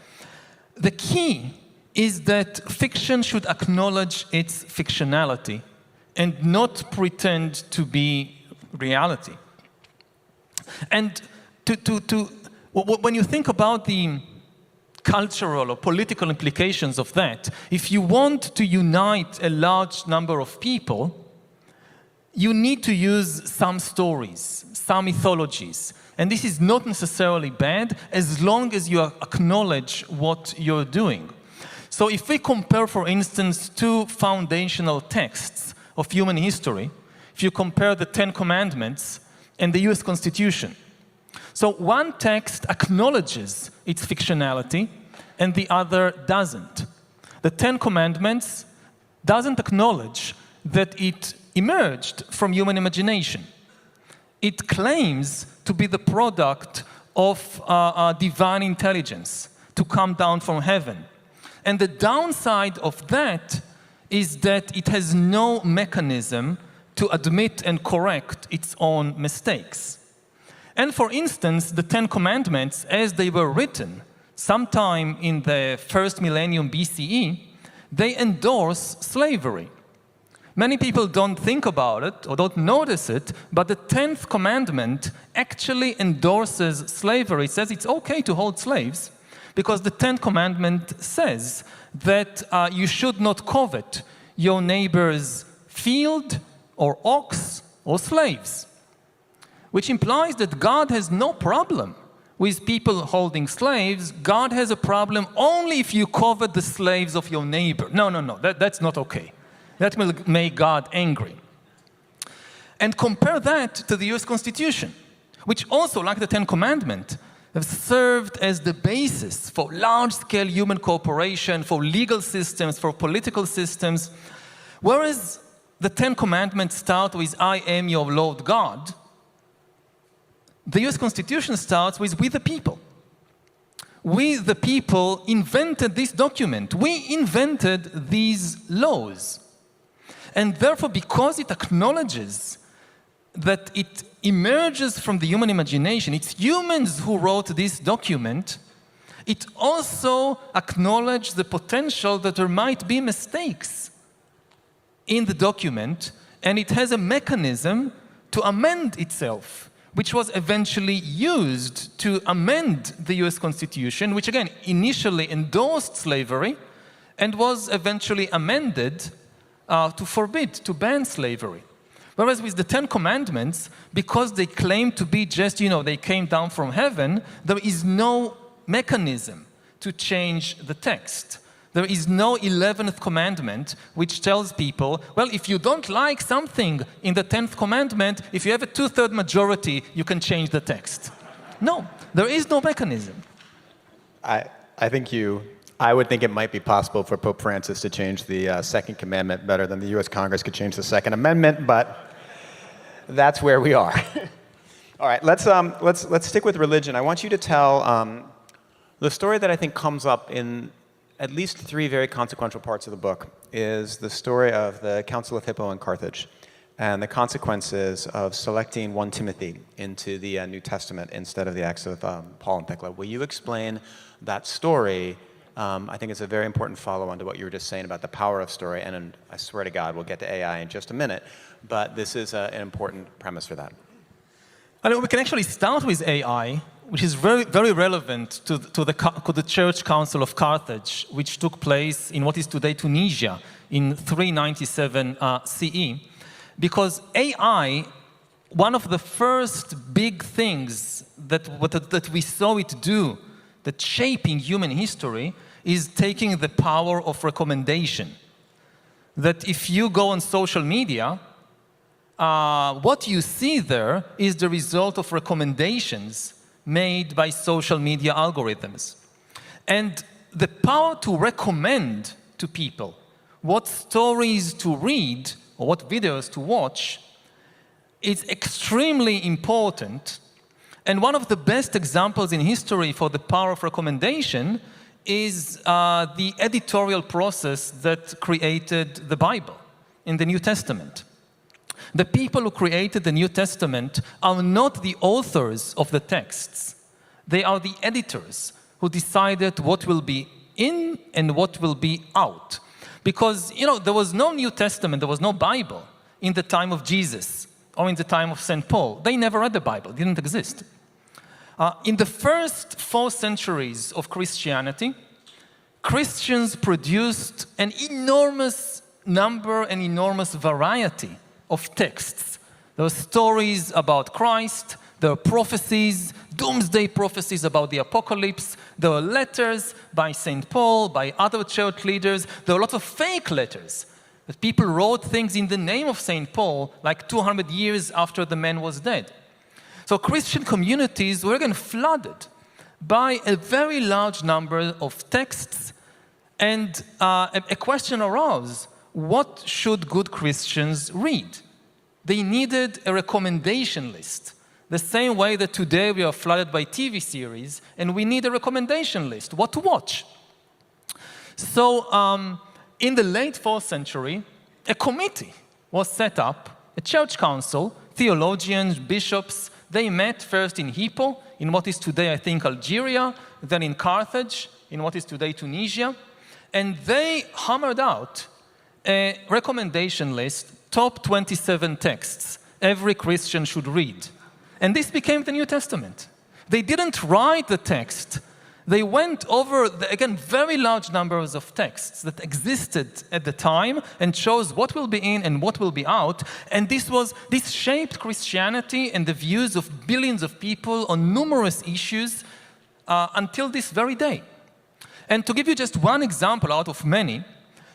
The key is that fiction should acknowledge its fictionality and not pretend to be reality. And when you think about the cultural or political implications of that, if you want to unite a large number of people, you need to use some stories, some mythologies. And this is not necessarily bad as long as you acknowledge what you're doing. So if we compare, for instance, two foundational texts of human history, if you compare the 10 Commandments and the US Constitution, so one text acknowledges its fictionality and the other doesn't. The 10 Commandments doesn't acknowledge that it emerged from human imagination. It claims to be the product of divine intelligence, to come down from heaven. And the downside of that is that it has no mechanism to admit and correct its own mistakes. And for instance, the 10 Commandments, as they were written sometime in the first millennium BCE, they endorse slavery. Many people don't think about it or don't notice it, but the 10th commandment actually endorses slavery. It says it's okay to hold slaves because the 10th commandment says that you should not covet your neighbor's field or ox or slaves. which implies that God has no problem with people holding slaves. God has a problem only if you covet the slaves of your neighbor. No, that's not okay. That will make God angry. And compare that to the US Constitution, which also, like the Ten Commandments, have served as the basis for large-scale human cooperation, for legal systems, for political systems. Whereas the Ten Commandments start with, I am your Lord God, the US Constitution starts with, we the people. We the people invented this document. We invented these laws. And therefore, because it acknowledges that it emerges from the human imagination, it's humans who wrote this document, it also acknowledges the potential that there might be mistakes in the document, and it has a mechanism to amend itself, which was eventually used to amend the US Constitution, which again initially endorsed slavery and was eventually amended to forbid, to ban slavery. Whereas with the Ten Commandments, because they claim to be just, they came down from heaven, there is no mechanism to change the text. There is no 11th commandment which tells people, well, if you don't like something in the 10th commandment, if you have a 2/3 majority, you can change the text. No, there is no mechanism. I would think it might be possible for Pope Francis to change the second commandment better than the U.S. Congress could change the Second Amendment, but that's where we are. All right, let's stick with religion. I want you to tell the story that I think comes up in at least 3 very consequential parts of the book is the story of the Council of Hippo in Carthage and the consequences of selecting 1 Timothy into the New Testament instead of the Acts of Paul and Thecla. Will you explain that story? I think it's a very important follow-on to what you were just saying about the power of story, and I swear to God, we'll get to AI in just a minute, but this is an important premise for that. We can actually start with AI, which is very, very relevant to the Church Council of Carthage, which took place in what is today Tunisia in 397 CE. Because AI, one of the first big things that we saw it do, that shaping human history, is taking the power of recommendation. That if you go on social media, what you see there is the result of recommendations made by social media algorithms. And the power to recommend to people what stories to read or what videos to watch is extremely important. And one of the best examples in history for the power of recommendation is the editorial process that created the Bible in the New Testament. The people who created the New Testament are not the authors of the texts. They are the editors who decided what will be in and what will be out. Because, there was no New Testament, there was no Bible in the time of Jesus or in the time of St. Paul. They never read the Bible, it didn't exist. In the first 4 centuries of Christianity, Christians produced an enormous number and enormous variety of texts. There were stories about Christ, there were prophecies, doomsday prophecies about the apocalypse, there were letters by St. Paul, by other church leaders, there were lots of fake letters, that people wrote things in the name of St. Paul like 200 years after the man was dead. So Christian communities were again flooded by a very large number of texts, and a question arose: what should good Christians read? They needed a recommendation list. The same way that today we are flooded by TV series, and we need a recommendation list, what to watch. So in the late 4th century, a committee was set up, a church council, theologians, bishops. They met first in Hippo, in what is today, I think, Algeria, then in Carthage, in what is today Tunisia, and they hammered out a recommendation list, top 27 texts every Christian should read. And this became the New Testament. They didn't write the text they went over, again, very large numbers of texts that existed at the time and chose what will be in and what will be out. And this shaped Christianity and the views of billions of people on numerous issues until this very day. And to give you just one example out of many,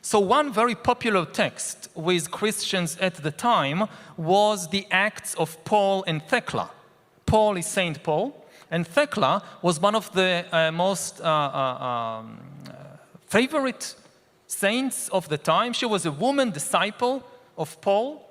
so one very popular text with Christians at the time was the Acts of Paul and Thecla. Paul is Saint Paul, and Thecla was one of the most favorite saints of the time. She was a woman disciple of Paul,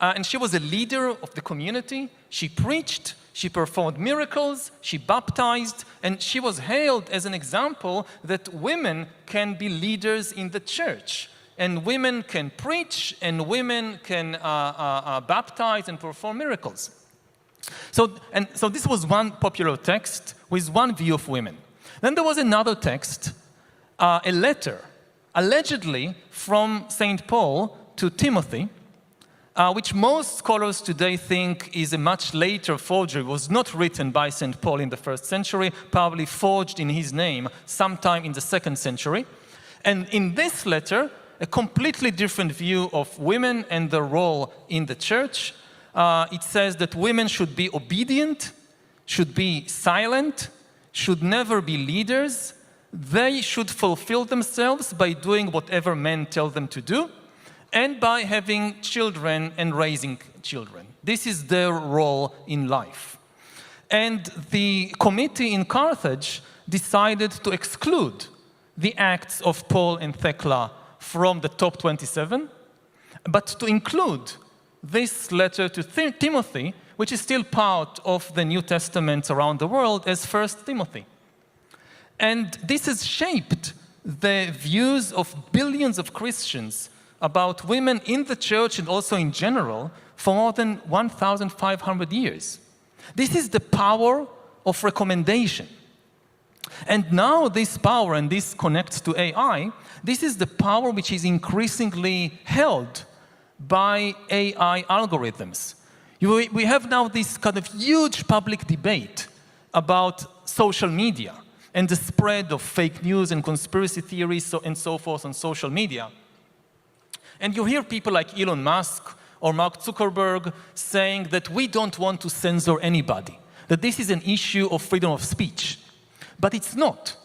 and she was a leader of the community. She preached, she performed miracles, she baptized, and she was hailed as an example that women can be leaders in the church. And women can preach, and women can baptize and perform miracles. So this was one popular text with one view of women. Then there was another text, a letter, allegedly from St. Paul to Timothy, which most scholars today think is a much later forgery. It was not written by St. Paul in the 1st century, probably forged in his name sometime in the 2nd century. And in this letter, a completely different view of women and their role in the church. It says that women should be obedient, should be silent, should never be leaders. They should fulfill themselves by doing whatever men tell them to do, and by having children and raising children. This is their role in life. And the committee in Carthage decided to exclude the Acts of Paul and Thecla from the top 27, but to include this letter to Timothy, which is still part of the New Testament around the world, as 1 Timothy. And this has shaped the views of billions of Christians about women in the church and also in general for more than 1,500 years. This is the power of recommendation. And now this power, and this connects to AI, this is the power which is increasingly held by AI algorithms. We have now this kind of huge public debate about social media and the spread of fake news and conspiracy theories and so forth on social media. And you hear people like Elon Musk or Mark Zuckerberg saying that we don't want to censor anybody, that this is an issue of freedom of speech. But it's not.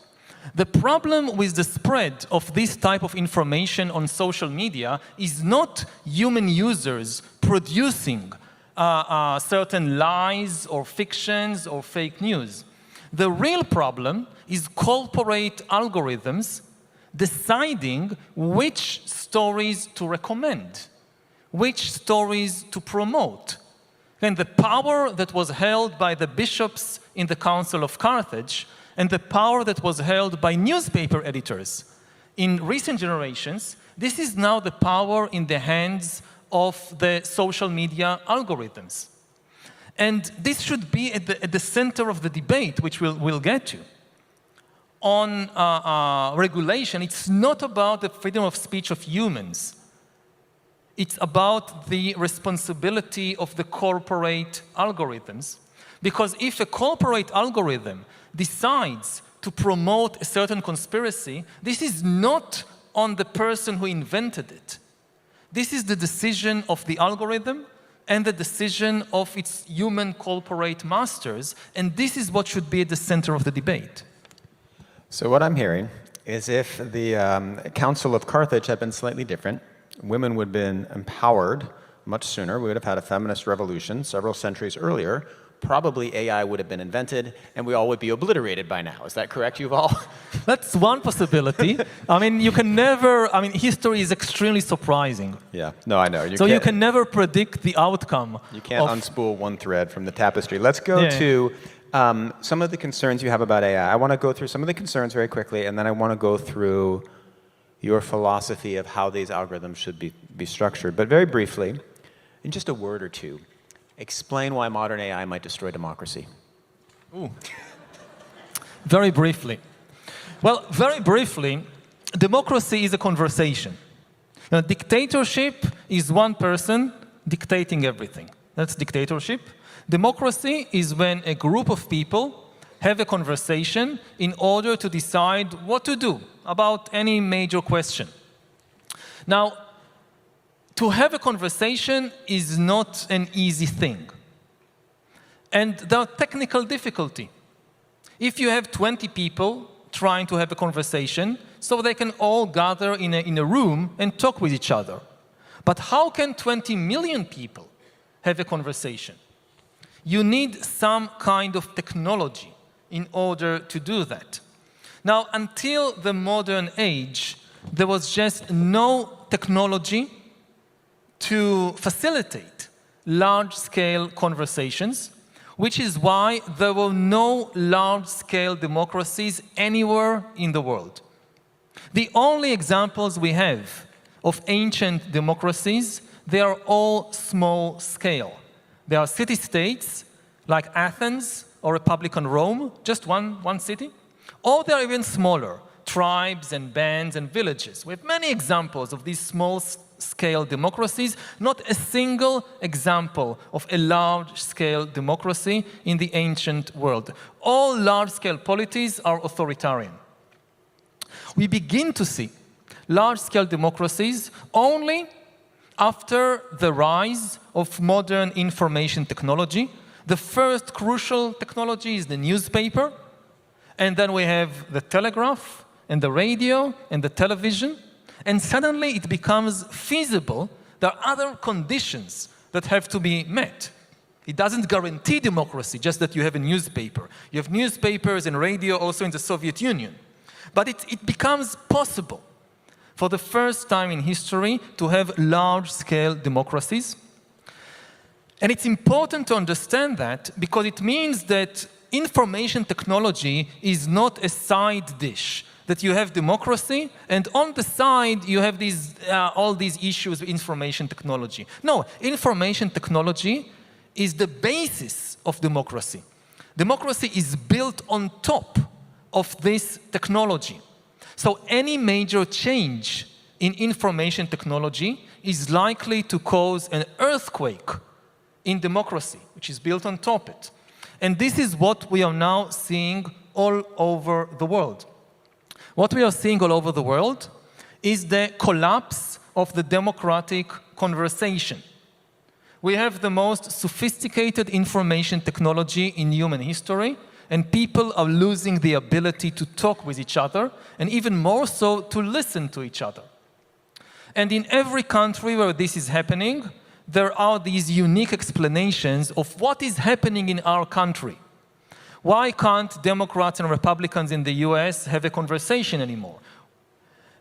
The problem with the spread of this type of information on social media is not human users producing certain lies or fictions or fake news. The real problem is corporate algorithms deciding which stories to recommend, which stories to promote. And the power that was held by the bishops in the Council of Carthage and the power that was held by newspaper editors in recent generations, this is now the power in the hands of the social media algorithms. And this should be at the center of the debate, which we'll get to. On regulation, it's not about the freedom of speech of humans. It's about the responsibility of the corporate algorithms. Because if a corporate algorithm decides to promote a certain conspiracy, this is not on the person who invented it. This is the decision of the algorithm and the decision of its human corporate masters, and this is what should be at the center of the debate. So what I'm hearing is if the Council of Carthage had been slightly different, women would have been empowered much sooner. We would have had a feminist revolution several centuries earlier. Probably AI would have been invented, and we all would be obliterated by now. Is that correct, Yuval? That's one possibility. I mean, you can never, history is extremely surprising. Yeah, no, I know. You can never predict the outcome. You can't unspool one thread from the tapestry. Let's go to some of the concerns you have about AI. I want to go through some of the concerns very quickly, and then I want to go through your philosophy of how these algorithms should be structured. But very briefly, in just a word or two, explain why modern AI might destroy democracy. Ooh. Very briefly. Well, very briefly, democracy is a conversation. Now, dictatorship is one person dictating everything. That's dictatorship. Democracy is when a group of people have a conversation in order to decide what to do about any major question. Now, to have a conversation is not an easy thing. And there are technical difficulty. If you have 20 people trying to have a conversation, so they can all gather in a room and talk with each other. But how can 20 million people have a conversation? You need some kind of technology in order to do that. Now, until the modern age, there was just no technology to facilitate large-scale conversations, which is why there were no large-scale democracies anywhere in the world. The only examples we have of ancient democracies, they are all small-scale. They are city-states like Athens or Republican Rome, just one city, or they are even smaller, tribes and bands and villages. We have many examples of these small-scale democracies, not a single example of a large-scale democracy in the ancient world. All large-scale polities are authoritarian. We begin to see large-scale democracies only after the rise of modern information technology. The first crucial technology is the newspaper, and then we have the telegraph, and the radio, and the television, and suddenly it becomes feasible. There are other conditions that have to be met. It doesn't guarantee democracy, just that you have a newspaper. You have newspapers and radio also in the Soviet Union. But it becomes possible for the first time in history to have large-scale democracies. And it's important to understand that because it means that information technology is not a side dish, that you have democracy, and on the side you have all these issues with information technology. No, information technology is the basis of democracy. Democracy is built on top of this technology. So any major change in information technology is likely to cause an earthquake in democracy, which is built on top of it. And this is what we are now seeing all over the world. What we are seeing all over the world is the collapse of the democratic conversation. We have the most sophisticated information technology in human history, and people are losing the ability to talk with each other, and even more so, to listen to each other. And in every country where this is happening, there are these unique explanations of what is happening in our country. Why can't Democrats and Republicans in the US have a conversation anymore?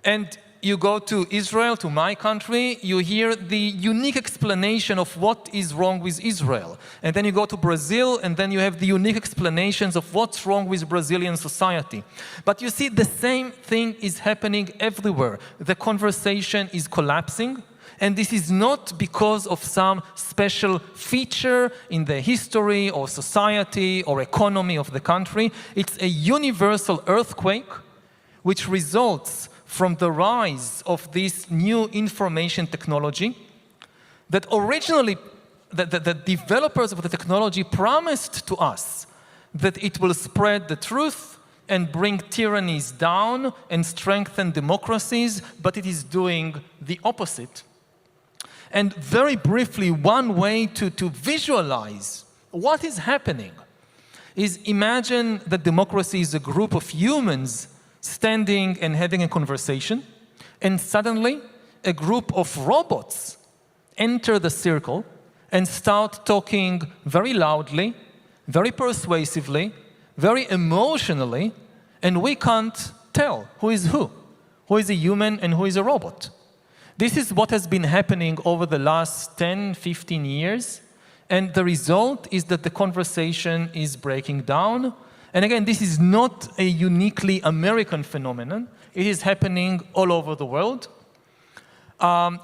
And you go to Israel, to my country, you hear the unique explanation of what is wrong with Israel. And then you go to Brazil, and then you have the unique explanations of what's wrong with Brazilian society. But you see, the same thing is happening everywhere. The conversation is collapsing, and this is not because of some special feature in the history or society or economy of the country. It's a universal earthquake which results from the rise of this new information technology that originally the developers of the technology promised to us that it will spread the truth and bring tyrannies down and strengthen democracies, but it is doing the opposite. And very briefly, one way to visualize what is happening is imagine that democracy is a group of humans standing and having a conversation, and suddenly a group of robots enter the circle and start talking very loudly, very persuasively, very emotionally, and we can't tell who is a human and who is a robot. This is what has been happening over the last 10, 15 years, and the result is that the conversation is breaking down. And again, this is not a uniquely American phenomenon. It is happening all over the world,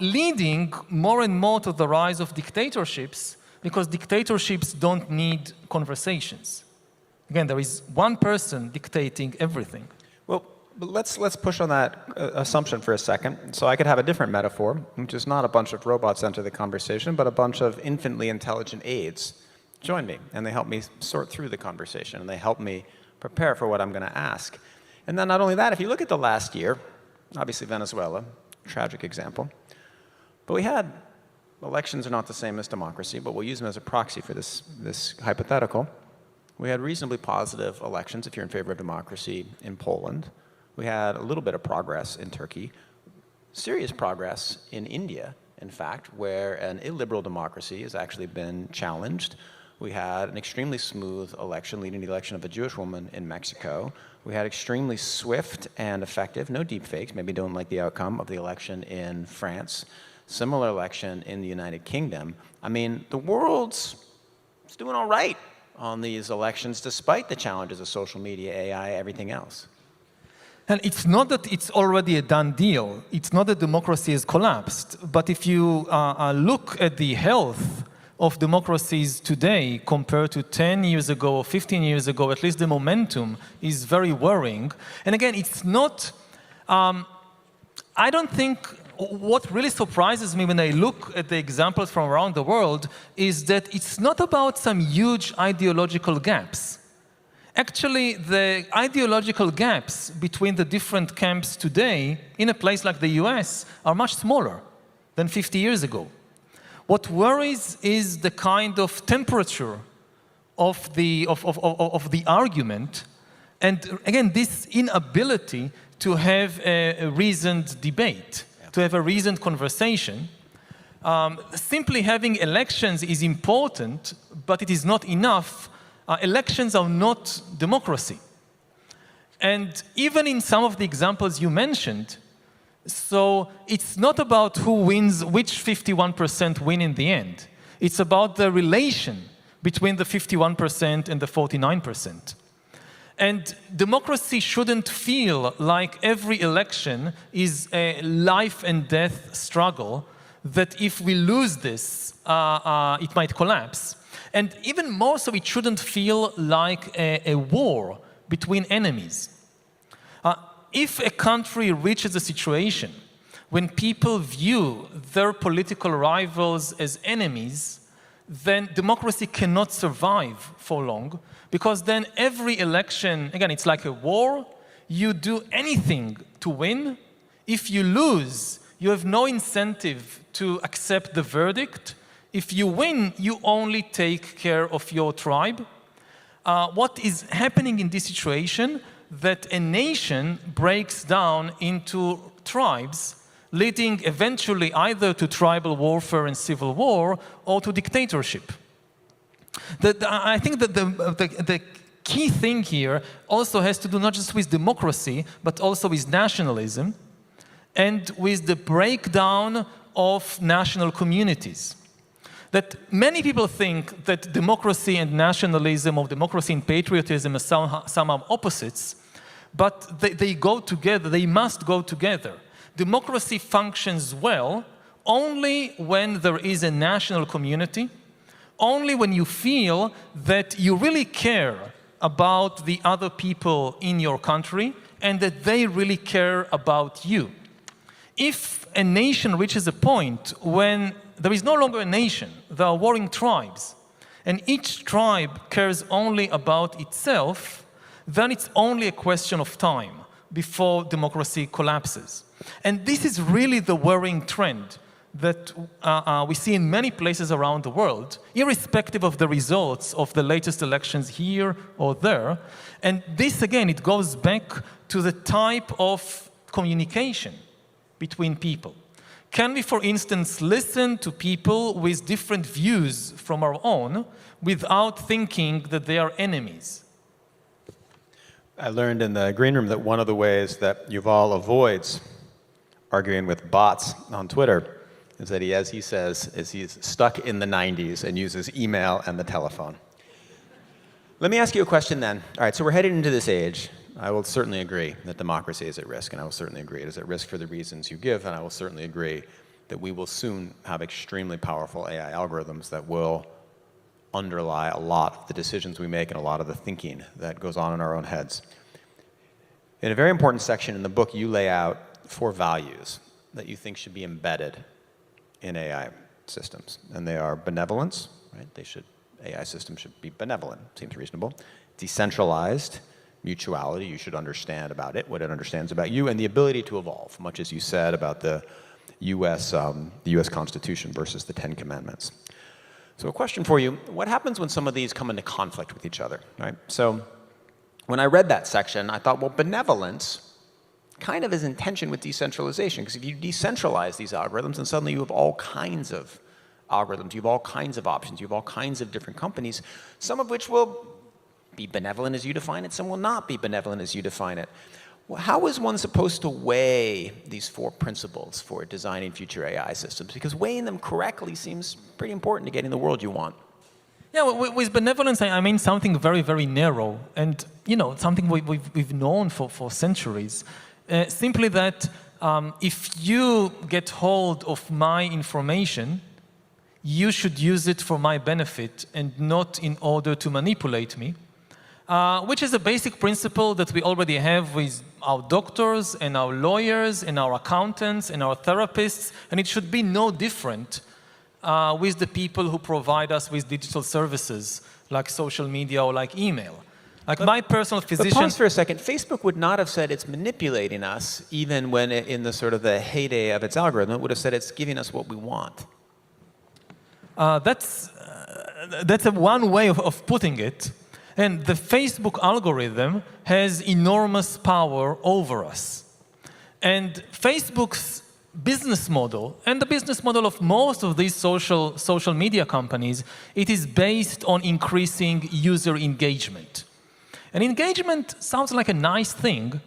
leading more and more to the rise of dictatorships, because dictatorships don't need conversations. Again, there is one person dictating everything. Well, let's push on that assumption for a second. So I could have a different metaphor, which is not a bunch of robots enter the conversation, but a bunch of infinitely intelligent aides join me, and they help me sort through the conversation, and they help me prepare for what I'm going to ask. And then not only that, if you look at the last year, obviously Venezuela, tragic example, but we had, elections are not the same as democracy, but we'll use them as a proxy for this hypothetical. We had reasonably positive elections, if you're in favor of democracy, in Poland. We had a little bit of progress in Turkey, serious progress in India, in fact, where an illiberal democracy has actually been challenged. We had an extremely smooth election leading to the election of a Jewish woman in Mexico. We had extremely swift and effective, no deepfakes, maybe don't like the outcome of the election in France. Similar election in the United Kingdom. I mean, the world's doing all right on these elections despite the challenges of social media, AI, everything else. And it's not that it's already a done deal. It's not that democracy has collapsed. But if you look at the health of democracies today compared to 10 years ago or 15 years ago, at least the momentum is very worrying. And again, it's not, I don't think, what really surprises me when I look at the examples from around the world is that it's not about some huge ideological gaps. Actually, the ideological gaps between the different camps today in a place like the US are much smaller than 50 years ago. What worries is the kind of temperature of the argument, and again, this inability to have a reasoned debate, to have a reasoned conversation. Simply having elections is important, but it is not enough. Elections are not democracy. And even in some of the examples you mentioned, so it's not about who wins, which 51% win in the end. It's about the relation between the 51% and the 49%. And democracy shouldn't feel like every election is a life and death struggle, that if we lose this, it might collapse. And even more so, it shouldn't feel like a war between enemies. If a country reaches a situation when people view their political rivals as enemies, then democracy cannot survive for long, because then every election, again, it's like a war. You do anything to win. If you lose, you have no incentive to accept the verdict. If you win, you only take care of your tribe. What is happening in this situation, that a nation breaks down into tribes, leading eventually either to tribal warfare and civil war or to dictatorship. I think that the key thing here also has to do not just with democracy, but also with nationalism and with the breakdown of national communities. That many people think that democracy and nationalism, or democracy and patriotism, are somehow opposites, but they go together, they must go together. Democracy functions well only when there is a national community, only when you feel that you really care about the other people in your country and that they really care about you. If a nation reaches a point when there is no longer a nation, there are warring tribes, and each tribe cares only about itself, then it's only a question of time before democracy collapses. And this is really the worrying trend that we see in many places around the world, irrespective of the results of the latest elections here or there. And this, again, it goes back to the type of communication between people. Can we, for instance, listen to people with different views from our own without thinking that they are enemies? I learned in the green room that one of the ways that Yuval avoids arguing with bots on Twitter is that he, as he says, is he's stuck in the 90s and uses email and the telephone. Let me ask you a question then. All right, so we're headed into this age. I will certainly agree that democracy is at risk, and I will certainly agree it is at risk for the reasons you give, and I will certainly agree that we will soon have extremely powerful AI algorithms that will underlie a lot of the decisions we make and a lot of the thinking that goes on in our own heads. In a very important section in the book, you lay out 4 values that you think should be embedded in AI systems, and they are benevolence, right? AI systems should be benevolent, seems reasonable. Decentralized, mutuality. You should understand about it, what it understands about you, and the ability to evolve, much as you said about the U.S. Constitution versus the Ten Commandments. So a question for you, what happens when some of these come into conflict with each other, right? So when I read that section, I thought, well, benevolence kind of is in tension with decentralization, because if you decentralize these algorithms, then suddenly you have all kinds of algorithms, you have all kinds of options, you have all kinds of different companies, some of which will be benevolent as you define it, some will not be benevolent as you define it. Well, how is one supposed to weigh these four principles for designing future AI systems? Because weighing them correctly seems pretty important to getting the world you want. Yeah, with benevolence, I mean something very, very narrow, and something we've known for centuries. Simply that if you get hold of my information, you should use it for my benefit and not in order to manipulate me. Which is a basic principle that we already have with our doctors and our lawyers and our accountants and our therapists, and it should be no different with the people who provide us with digital services like social media or like email. Like my personal physician... But pause for a second. Facebook would not have said it's manipulating us even when in the sort of the heyday of its algorithm. It would have said it's giving us what we want. That's one way of putting it. And the Facebook algorithm has enormous power over us. And Facebook's business model, and the business model of most of these social media companies, it is based on increasing user engagement. And engagement sounds like a nice thing,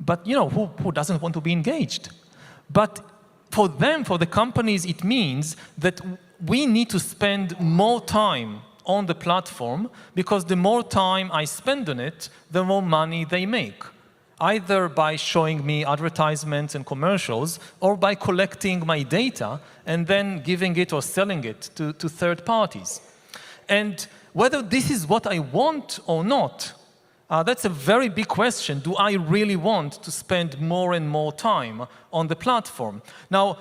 but who doesn't want to be engaged? But for them, for the companies, it means that we need to spend more time on the platform, because the more time I spend on it, the more money they make, either by showing me advertisements and commercials or by collecting my data and then giving it or selling it to third parties. And whether this is what I want or not, that's a very big question. Do I really want to spend more and more time on the platform? Now,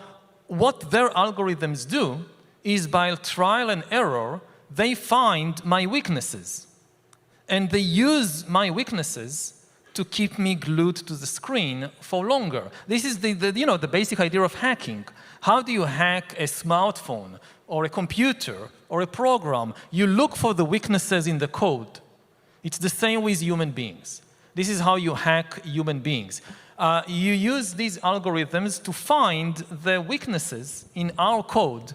what their algorithms do is by trial and error, they find my weaknesses, and they use my weaknesses to keep me glued to the screen for longer. This is the basic idea of hacking. How do you hack a smartphone or a computer or a program? You look for the weaknesses in the code. It's the same with human beings. This is how you hack human beings. You use these algorithms to find the weaknesses in our code.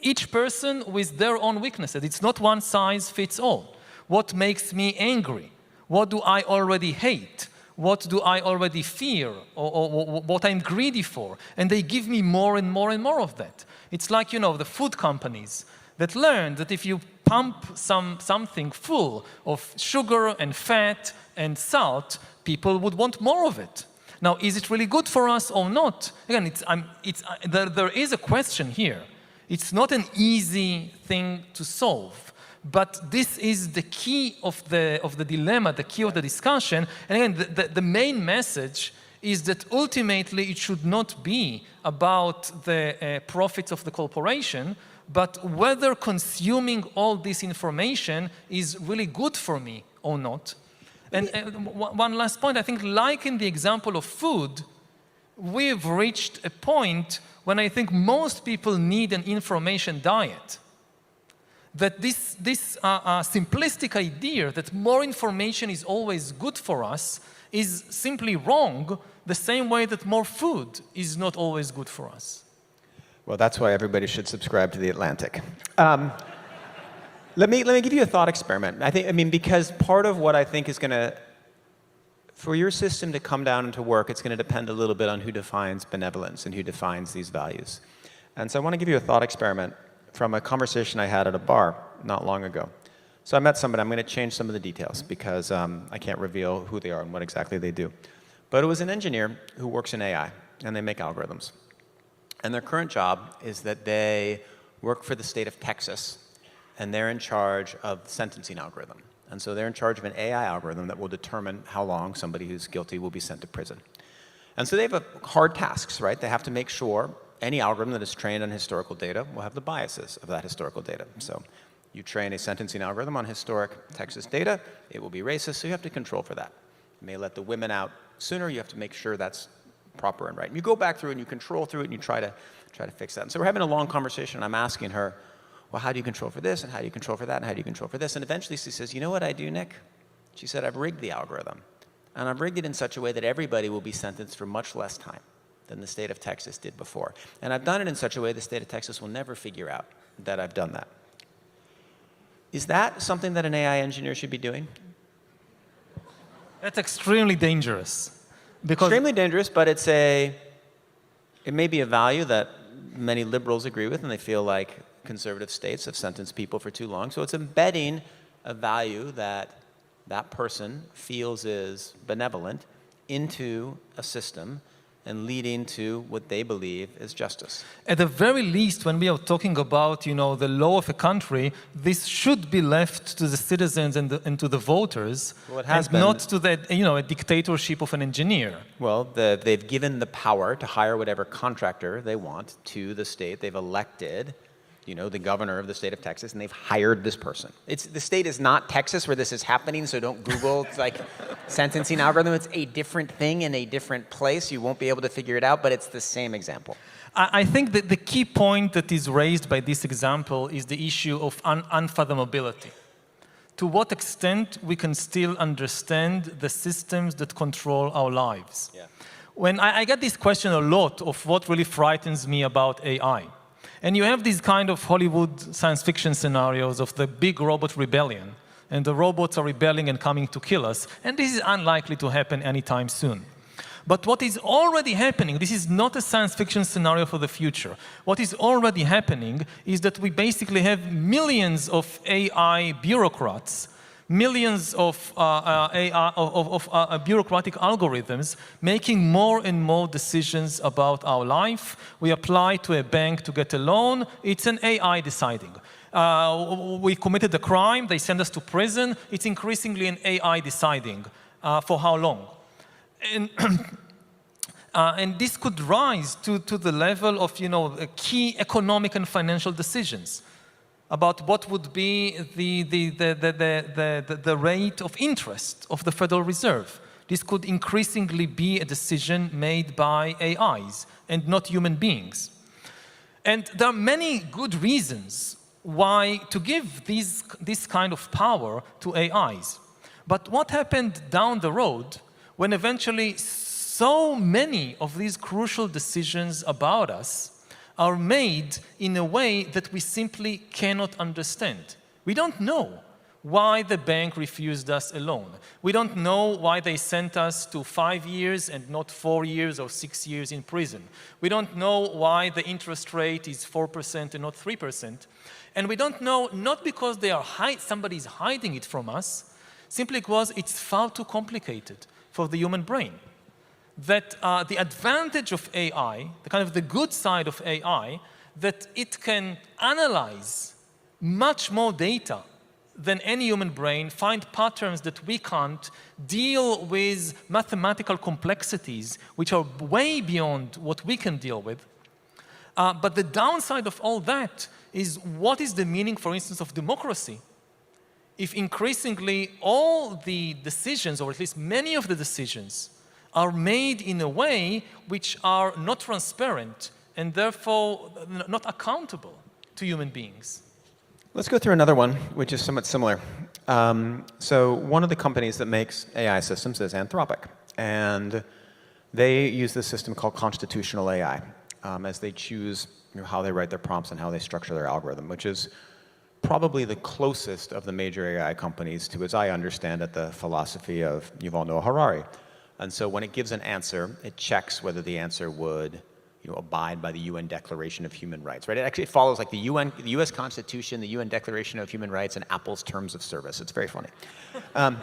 Each person with their own weaknesses. It's not one size fits all. What makes me angry? What do I already hate? What do I already fear? Or what I'm greedy for? And they give me more and more and more of that. It's like, the food companies that learn that if you pump something full of sugar and fat and salt, people would want more of it. Now, is it really good for us or not? Again, there is a question here. It's not an easy thing to solve, but this is the key of the dilemma, the key of the discussion. And again, the main message is that ultimately it should not be about the profits of the corporation, but whether consuming all this information is really good for me or not. And one last point, I think like in the example of food, we've reached a point when I think most people need an information diet. That this simplistic idea that more information is always good for us is simply wrong, the same way that more food is not always good for us. Well, that's why everybody should subscribe to The Atlantic. Let me give you a thought experiment. Because part of what I think is going to, for your system to come down and to work, it's going to depend a little bit on who defines benevolence and who defines these values. And so I want to give you a thought experiment from a conversation I had at a bar not long ago. So I met somebody. I'm going to change some of the details because I can't reveal who they are and what exactly they do. But it was an engineer who works in AI, and they make algorithms. And their current job is that they work for the state of Texas, and they're in charge of the sentencing algorithm. And so they're in charge of an AI algorithm that will determine how long somebody who's guilty will be sent to prison. And so they have hard tasks, right? They have to make sure any algorithm that is trained on historical data will have the biases of that historical data. So You train a sentencing algorithm on historic Texas data, it will be racist, so you have to control for that. You may let the women out sooner, you have to make sure that's proper and right. And you go back through and you control through it and you try to fix that. And so we're having a long conversation and I'm asking her, well, how do you control for this and how do you control for that and how do you control for this? And eventually she says, you know what I do, Nick? She said, I've rigged the algorithm. And I've rigged it in such a way that everybody will be sentenced for much less time than the state of Texas did before. And I've done it in such a way the state of Texas will never figure out that I've done that. Is that something that an AI engineer should be doing? That's extremely dangerous. Because Extremely dangerous, but it may be a value that many liberals agree with, and they feel like conservative states have sentenced people for too long. So it's embedding a value that that person feels is benevolent into a system and leading to what they believe is justice. At the very least, when we are talking about, the law of a country, this should be left to the citizens and to the voters, Well, it has and been. not to the, a dictatorship of an engineer. Well, they've given the power to hire whatever contractor they want to the state. They've elected, the governor of the state of Texas, and they've hired this person. The state is not Texas where this is happening, so don't Google sentencing algorithm. It's a different thing in a different place. You won't be able to figure it out, but it's the same example. I think that the key point that is raised by this example is the issue of unfathomability. To what extent we can still understand the systems that control our lives. Yeah. When I get this question a lot of what really frightens me about AI. And you have these kind of Hollywood science fiction scenarios of the big robot rebellion, and the robots are rebelling and coming to kill us, and this is unlikely to happen anytime soon. But what is already happening, this is not a science fiction scenario for the future. What is already happening is that we basically have millions of AI bureaucrats, millions of bureaucratic algorithms making more and more decisions about our life. We apply to a bank to get a loan, it's an AI deciding. We committed a crime, they send us to prison, it's increasingly an AI deciding. For how long? And this could rise to the level of key economic and financial decisions about what would be the rate of interest of the Federal Reserve. This could increasingly be a decision made by AIs and not human beings. And there are many good reasons why to give this kind of power to AIs. But what happened down the road when eventually so many of these crucial decisions about us are made in a way that we simply cannot understand. We don't know why the bank refused us a loan. We don't know why they sent us to 5 years and not 4 years or 6 years in prison. We don't know why the interest rate is 4% and not 3%. And we don't know, not because somebody's hiding it from us, simply because it's far too complicated for the human brain. That the advantage of AI, the good side of AI, that it can analyze much more data than any human brain, find patterns that we can't, deal with mathematical complexities which are way beyond what we can deal with. But the downside of all that is what is the meaning, for instance, of democracy? If increasingly all the decisions, or at least many of the decisions, are made in a way which are not transparent and therefore not accountable to human beings. Let's go through another one, which is somewhat similar. So one of the companies that makes AI systems is Anthropic. And they use this system called constitutional AI as they choose how they write their prompts and how they structure their algorithm, which is probably the closest of the major AI companies to, as I understand it, the philosophy of Yuval Noah Harari. And so when it gives an answer, it checks whether the answer would abide by the UN Declaration of Human Rights, right? It actually follows like the US Constitution, the UN Declaration of Human Rights, and Apple's Terms of Service. It's very funny. But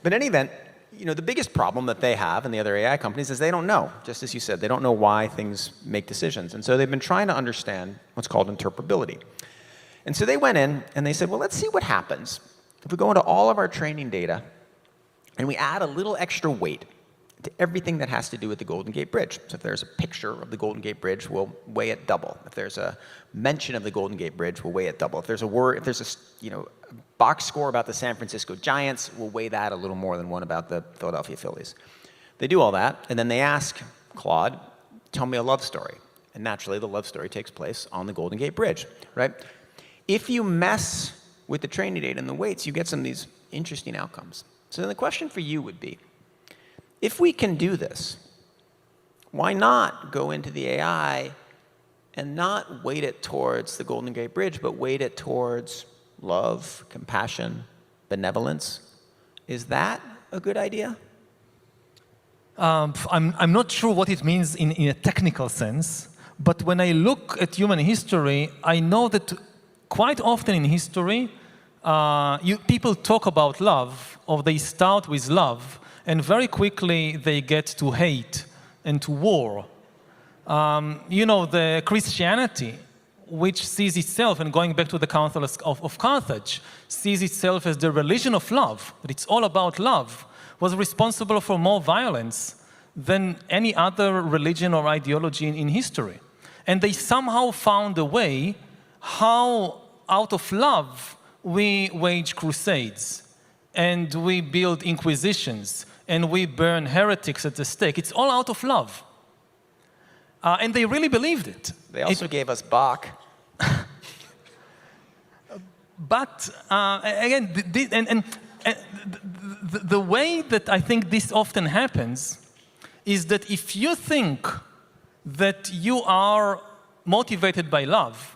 in any event, the biggest problem that they have and the other AI companies is they don't know, just as you said, they don't know why things make decisions. And so they've been trying to understand what's called interpretability. And so they went in and they said, well, let's see what happens if we go into all of our training data and we add a little extra weight to everything that has to do with the Golden Gate Bridge. So if there's a picture of the Golden Gate Bridge, we'll weigh it double. If there's a mention of the Golden Gate Bridge, we'll weigh it double. If there's a word, if there's a box score about the San Francisco Giants, we'll weigh that a little more than one about the Philadelphia Phillies. They do all that, and then they ask Claude, tell me a love story. And naturally, the love story takes place on the Golden Gate Bridge, right? If you mess with the training data and the weights, you get some of these interesting outcomes. So then the question for you would be, if we can do this, why not go into the AI and not weight it towards the Golden Gate Bridge, but weight it towards love, compassion, benevolence? Is that a good idea? I'm not sure what it means in a technical sense, but when I look at human history, I know that quite often in history, people talk about love, or they start with love, and very quickly they get to hate and to war. The Christianity, which sees itself, and going back to the Council of Carthage, sees itself as the religion of love, that it's all about love, was responsible for more violence than any other religion or ideology in history. And they somehow found a way how, out of love, we wage crusades, and we build inquisitions, and we burn heretics at the stake. It's all out of love. And they really believed it. They also gave us Bach. But again, the way that I think this often happens is that if you think that you are motivated by love,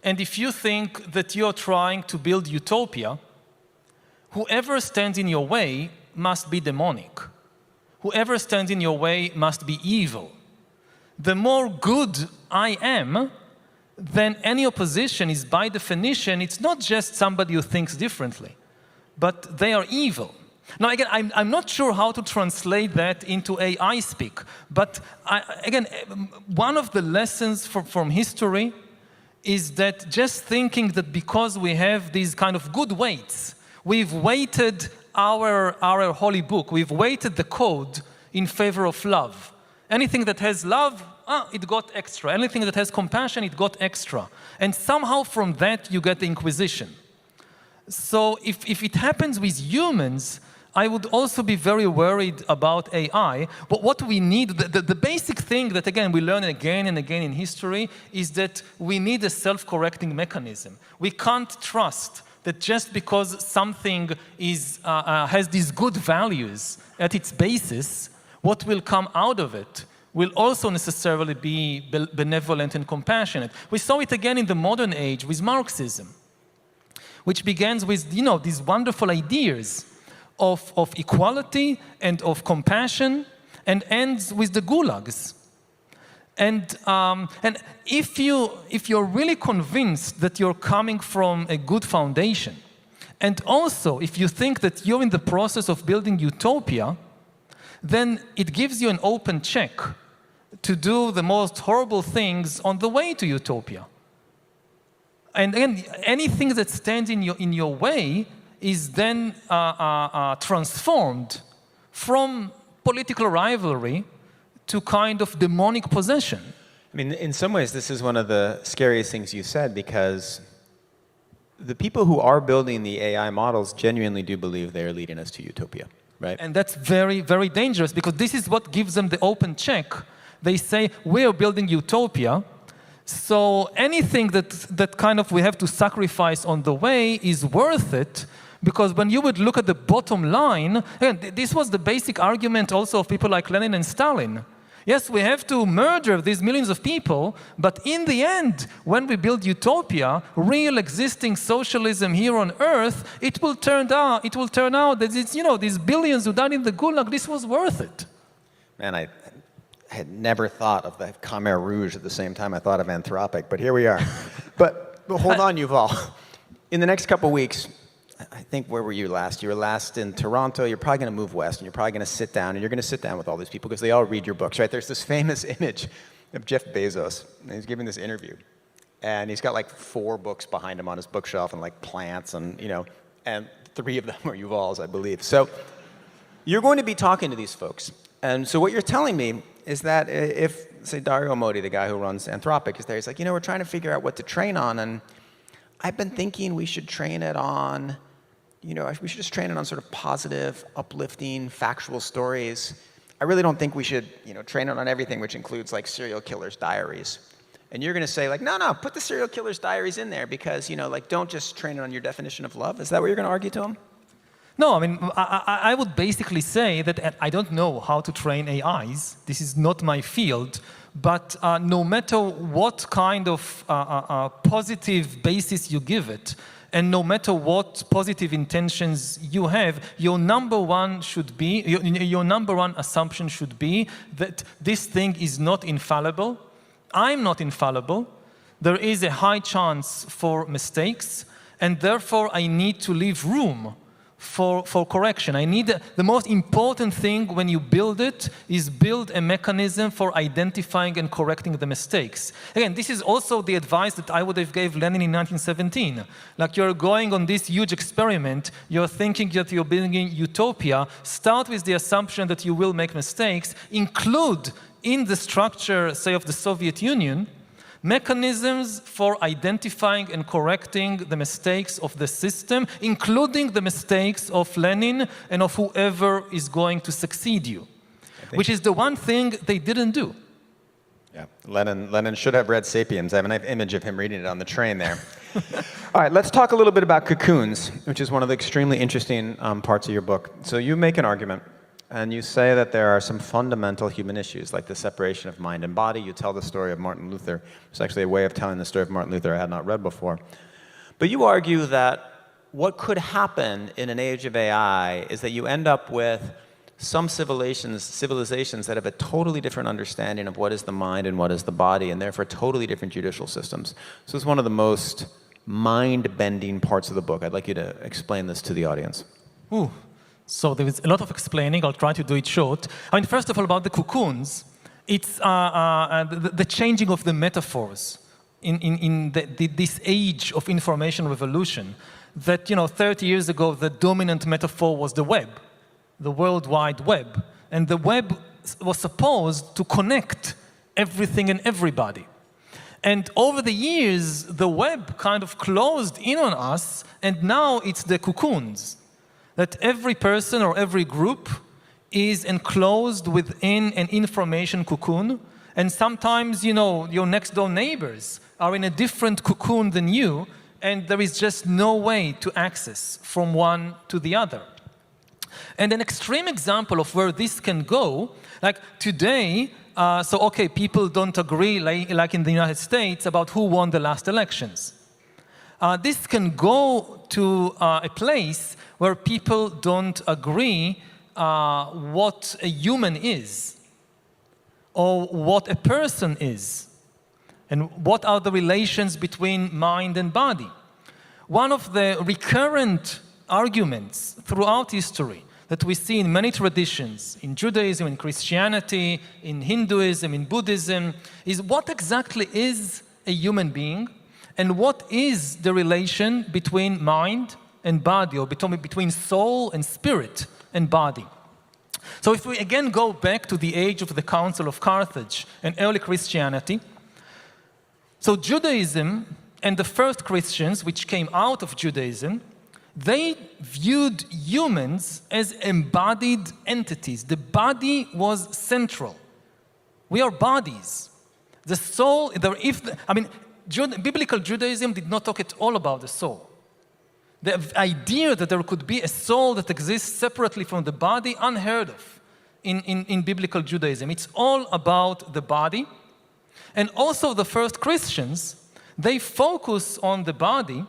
and if you think that you're trying to build utopia, whoever stands in your way must be demonic. Whoever stands in your way must be evil. The more good I am, then any opposition is by definition, it's not just somebody who thinks differently, but they are evil. Now again, I'm not sure how to translate that into AI speak, but one of the lessons from history is that just thinking that because we have these kind of good weights, we've weighted our holy book, we've weighted the code in favor of love. Anything that has love, it got extra. Anything that has compassion, it got extra. And somehow from that, you get the Inquisition. So if it happens with humans, I would also be very worried about AI. But what we need, the basic thing that, again, we learn again and again in history is that we need a self-correcting mechanism. We can't trust that just because something has these good values at its basis, what will come out of it will also necessarily be benevolent and compassionate. We saw it again in the modern age with Marxism, which begins with these wonderful ideas of equality and of compassion, and ends with the gulags. And if you're really convinced that you're coming from a good foundation, and also if you think that you're in the process of building utopia, then it gives you an open check to do the most horrible things on the way to utopia. And then anything that stands in your way is then transformed from political rivalry to kind of demonic possession. I mean, in some ways, this is one of the scariest things you said, because the people who are building the AI models genuinely do believe they are leading us to utopia, right? And that's very, very dangerous, because this is what gives them the open check. They say, we are building utopia, so anything that kind of we have to sacrifice on the way is worth it, because when you would look at the bottom line, and this was the basic argument also of people like Lenin and Stalin. Yes, we have to murder these millions of people, but in the end, when we build utopia, real existing socialism here on Earth, it will turn out that it's, these billions who died in the Gulag, this was worth it. Man, I had never thought of the Khmer Rouge at the same time I thought of Anthropic, but here we are. but hold on, Yuval. In the next couple weeks, I think, where were you last? You were last in Toronto. You're probably going to move west, and you're probably going to sit down, and you're going to sit down with all these people because they all read your books, right? There's this famous image of Jeff Bezos, and he's giving this interview, and he's got like 4 books behind him on his bookshelf, and like plants, and and 3 of them are Yuval's, I believe. So you're going to be talking to these folks, And so what you're telling me is that if, say, Dario Modi, the guy who runs Anthropic, is there, he's like, we're trying to figure out what to train on, and I've been thinking we should train it on, we should just train it on sort of positive, uplifting, factual stories. I really don't think we should, train it on everything, which includes like serial killers' diaries. And you're going to say, like, no, put the serial killers' diaries in there because, don't just train it on your definition of love. Is that what you're going to argue to him? No, I mean, I would basically say that I don't know how to train AIs. This is not my field. But no matter what kind of positive basis you give it, and no matter what positive intentions you have, your number one assumption should be that this thing is not infallible. I'm not infallible. There is a high chance for mistakes, and therefore I need to leave room for correction. The most important thing when you build it is build a mechanism for identifying and correcting the mistakes. Again, this is also the advice that I would have gave Lenin in 1917. Like, you're going on this huge experiment, you're thinking that you're building utopia, start with the assumption that you will make mistakes, include in the structure, say, of the Soviet Union, mechanisms for identifying and correcting the mistakes of the system, including the mistakes of Lenin and of whoever is going to succeed you, which is the one thing they didn't do. Yeah, Lenin should have read *Sapiens*. I have a nice image of him reading it on the train there. All right, let's talk a little bit about cocoons, which is one of the extremely interesting parts of your book. So you make an argument, and you say that there are some fundamental human issues, like the separation of mind and body. You tell the story of Martin Luther. It's actually a way of telling the story of Martin Luther I had not read before. But you argue that what could happen in an age of AI is that you end up with some civilizations that have a totally different understanding of what is the mind and what is the body, and therefore totally different judicial systems. So it's one of the most mind-bending parts of the book. I'd like you to explain this to the audience. Ooh. So there is a lot of explaining. I'll try to do it short. I mean, first of all, about the cocoons, it's the changing of the metaphors in this age of information revolution. That 30 years ago, the dominant metaphor was the web, the World Wide Web, and the web was supposed to connect everything and everybody. And over the years, the web kind of closed in on us, and now it's the cocoons. That every person or every group is enclosed within an information cocoon, and sometimes, your next door neighbors are in a different cocoon than you, and there is just no way to access from one to the other. And an extreme example of where this can go, like today, people don't agree, like in the United States, about who won the last elections. This can go to a place where people don't agree what a human is, or what a person is, and what are the relations between mind and body. One of the recurrent arguments throughout history that we see in many traditions, in Judaism, in Christianity, in Hinduism, in Buddhism, is what exactly is a human being, and what is the relation between mind and body, or between soul and spirit and body. So if we again go back to the age of the Council of Carthage and early Christianity, so Judaism and the first Christians, which came out of Judaism, they viewed humans as embodied entities. The body was central. We are bodies. The soul, biblical Judaism did not talk at all about the soul. The idea that there could be a soul that exists separately from the body, unheard of in biblical Judaism. It's all about the body. And also the first Christians, they focus on the body.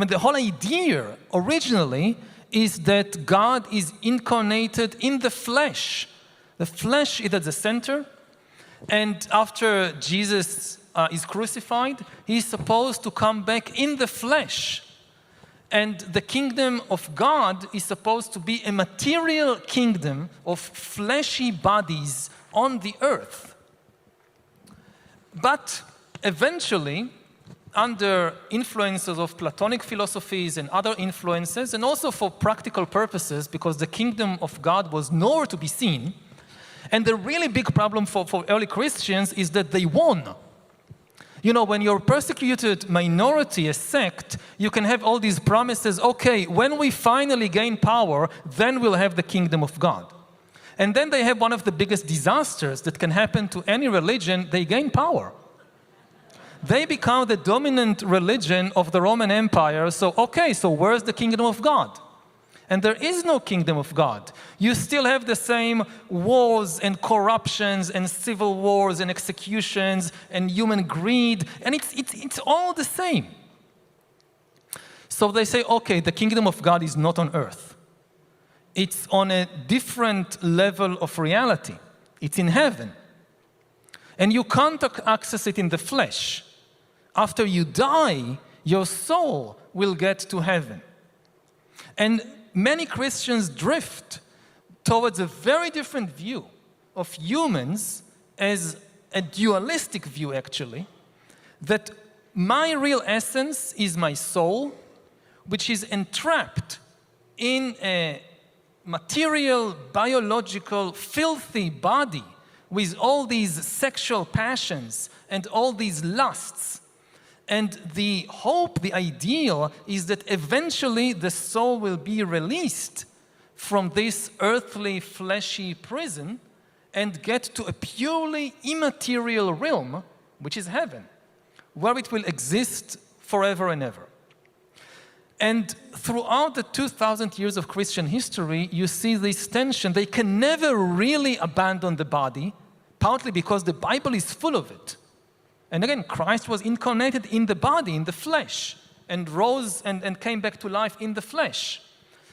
The whole idea originally is that God is incarnated in the flesh. The flesh is at the center. And after Jesus is crucified, he's supposed to come back in the flesh. And the kingdom of God is supposed to be a material kingdom of fleshy bodies on the earth. But eventually, under influences of Platonic philosophies and other influences, and also for practical purposes, because the kingdom of God was nowhere to be seen, And the really big problem for early Christians is that they won. You know, when you're a persecuted minority, a sect, you can have all these promises, okay, when we finally gain power, then we'll have the kingdom of God. And then they have one of the biggest disasters that can happen to any religion, they gain power. They become the dominant religion of the Roman Empire, so okay, so where's the kingdom of God? And there is no kingdom of God. You still have the same wars and corruptions and civil wars and executions and human greed, and it's all the same. So they say, okay, the kingdom of God is not on earth. It's on a different level of reality. It's in heaven. And you can't access it in the flesh. After you die, your soul will get to heaven. And many Christians drift towards a very different view of humans as a dualistic view, actually, that my real essence is my soul, which is entrapped in a material, biological, filthy body with all these sexual passions and all these lusts. And the hope, the ideal, is that eventually the soul will be released from this earthly, fleshy prison and get to a purely immaterial realm, which is heaven, where it will exist forever and ever. And throughout the 2,000 years of Christian history, you see this tension. They can never really abandon the body, partly because the Bible is full of it. And again, Christ was incarnated in the body, in the flesh, and rose and came back to life in the flesh.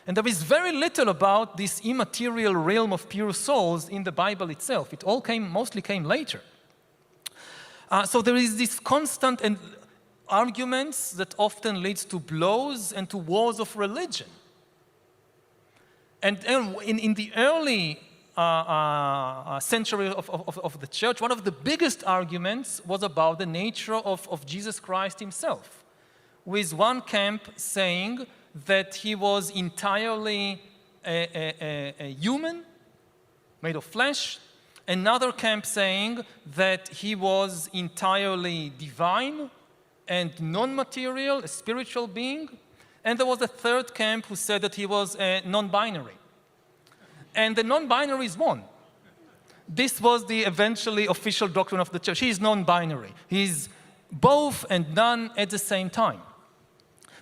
And there is very little about this immaterial realm of pure souls in the Bible itself. It all mostly came later. So there is this constant arguments that often leads to blows and to wars of religion. And in the early century of the church, one of the biggest arguments was about the nature of Jesus Christ himself, with one camp saying that he was entirely a human, made of flesh, another camp saying that he was entirely divine and non-material, a spiritual being, and there was a third camp who said that he was non-binary. And the non-binaries won. This was the eventually official doctrine of the church. He is non-binary. He's both and none at the same time.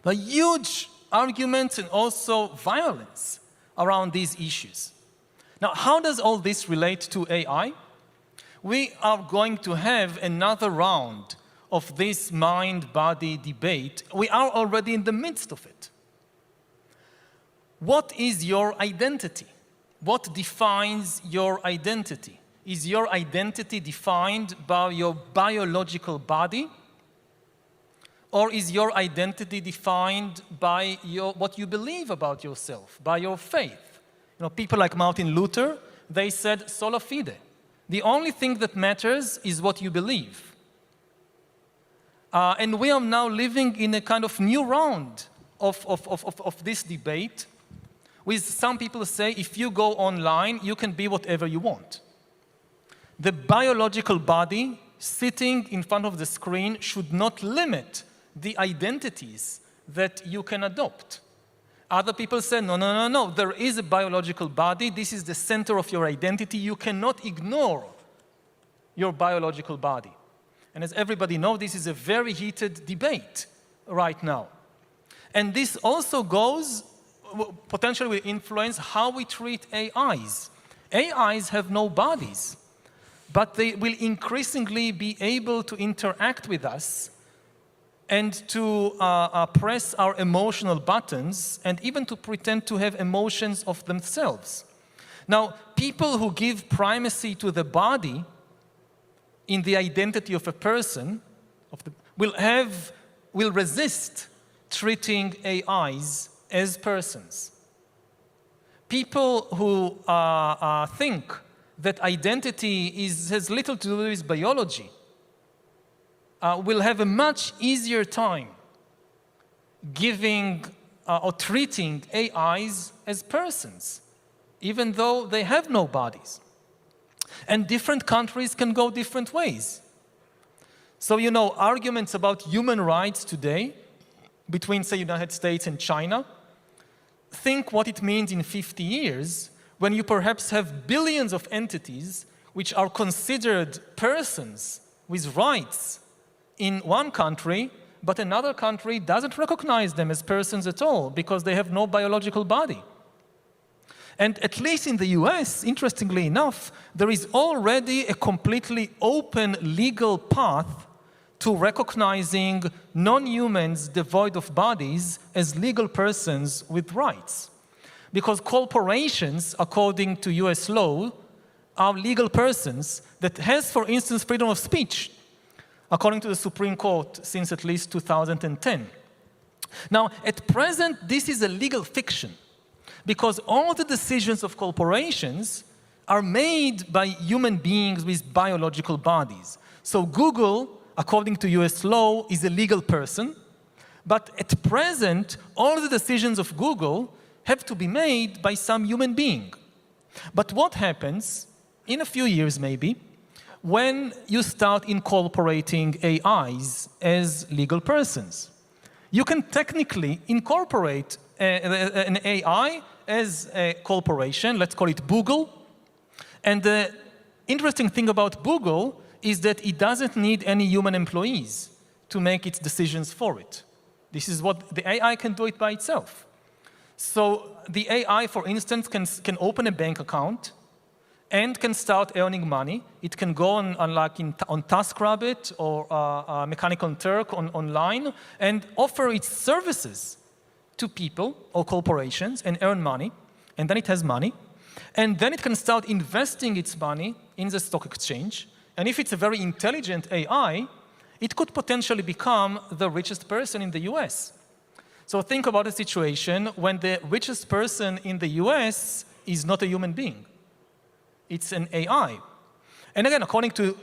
The huge arguments and also violence around these issues. Now, how does all this relate to AI? We are going to have another round of this mind-body debate. We are already in the midst of it. What is your identity? What defines your identity? Is your identity defined by your biological body? Or is your identity defined by what you believe about yourself, by your faith? You know, people like Martin Luther, they said sola fide. The only thing that matters is what you believe. And we are now living in a kind of new round of this debate, with some people say, if you go online, you can be whatever you want. The biological body sitting in front of the screen should not limit the identities that you can adopt. Other people say, no, there is a biological body. This is the center of your identity. You cannot ignore your biological body. And as everybody knows, this is a very heated debate right now. And this also potentially will influence how we treat AIs. AIs have no bodies, but they will increasingly be able to interact with us and to press our emotional buttons and even to pretend to have emotions of themselves. Now, people who give primacy to the body in the identity of a person will resist treating AIs as persons. People who think that identity has little to do with biology will have a much easier time giving or treating AIs as persons, even though they have no bodies. And different countries can go different ways. So, arguments about human rights today between, say, United States and China, think what it means in 50 years when you perhaps have billions of entities which are considered persons with rights in one country, but another country doesn't recognize them as persons at all because they have no biological body. And at least in the US, interestingly enough, there is already a completely open legal path to recognizing non-humans devoid of bodies as legal persons with rights. Because corporations, according to US law, are legal persons that has, for instance, freedom of speech, according to the Supreme Court since at least 2010. Now, at present, this is a legal fiction because all the decisions of corporations are made by human beings with biological bodies. So Google, according to US law, is a legal person, but at present, all the decisions of Google have to be made by some human being. But what happens in a few years maybe when you start incorporating AIs as legal persons? You can technically incorporate an AI as a corporation, let's call it Google. And the interesting thing about Google is that it doesn't need any human employees to make its decisions for it. This is what the AI can do it by itself. So the AI, for instance, can open a bank account and can start earning money. It can go on TaskRabbit or Mechanical Turk online and offer its services to people or corporations and earn money, and then it has money. And then it can start investing its money in the stock exchange. And if it's a very intelligent AI, it could potentially become the richest person in the US. So think about a situation when the richest person in the US is not a human being. It's an AI. And again, according to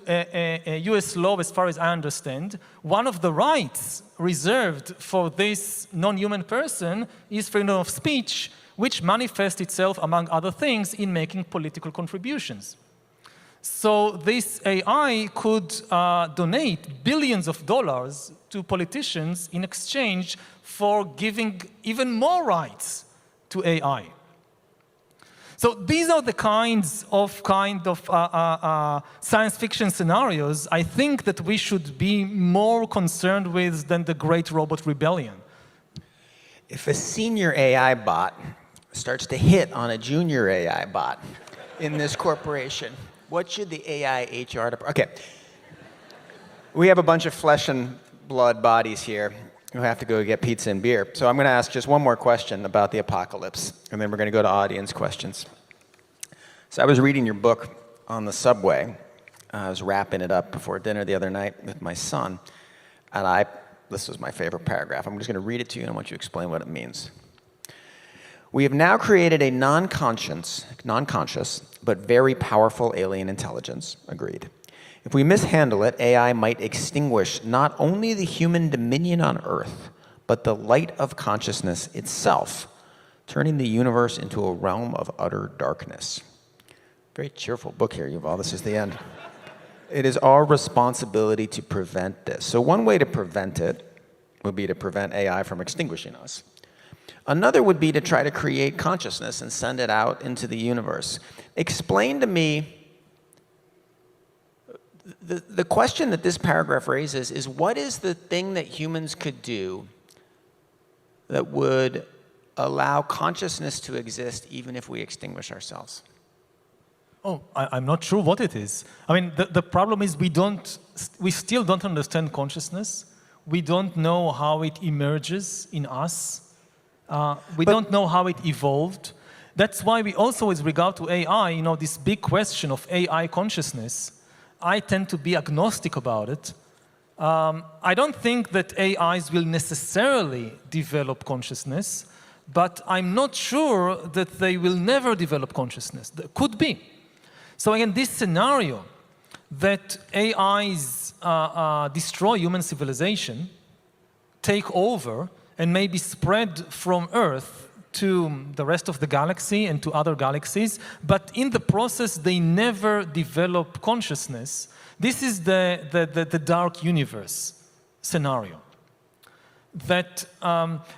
US law, as far as I understand, one of the rights reserved for this non-human person is freedom of speech, which manifests itself, among other things, in making political contributions. So this AI could donate billions of dollars to politicians in exchange for giving even more rights to AI. So these are the kinds of science fiction scenarios I think that we should be more concerned with than the Great Robot Rebellion. If a senior AI bot starts to hit on a junior AI bot in this corporation, what should the AI HR department... Okay. We have a bunch of flesh and blood bodies here who have to go get pizza and beer. So I'm going to ask just one more question about the apocalypse, and then we're going to go to audience questions. So I was reading your book on the subway. I was wrapping it up before dinner the other night with my son, and this was my favorite paragraph. I'm just going to read it to you, and I want you to explain what it means. We have now created a non-conscious, but very powerful alien intelligence. Agreed. If we mishandle it, AI might extinguish not only the human dominion on Earth, but the light of consciousness itself, turning the universe into a realm of utter darkness. Very cheerful book here, Yuval. This is the end. It is our responsibility to prevent this. So one way to prevent it would be to prevent AI from extinguishing us. Another would be to try to create consciousness and send it out into the universe. Explain to me, the question that this paragraph raises is, what is the thing that humans could do that would allow consciousness to exist even if we extinguish ourselves? Oh, I'm not sure what it is. I mean, the problem is we still don't understand consciousness. We don't know how it emerges in us. We don't know how it evolved. That's why we also, with regard to AI, this big question of AI consciousness, I tend to be agnostic about it. I don't think that AIs will necessarily develop consciousness, but I'm not sure that they will never develop consciousness. That could be. So again, this scenario that AIs destroy human civilization, take over, and maybe spread from Earth to the rest of the galaxy and to other galaxies, but in the process, they never develop consciousness. This is the dark universe scenario. That,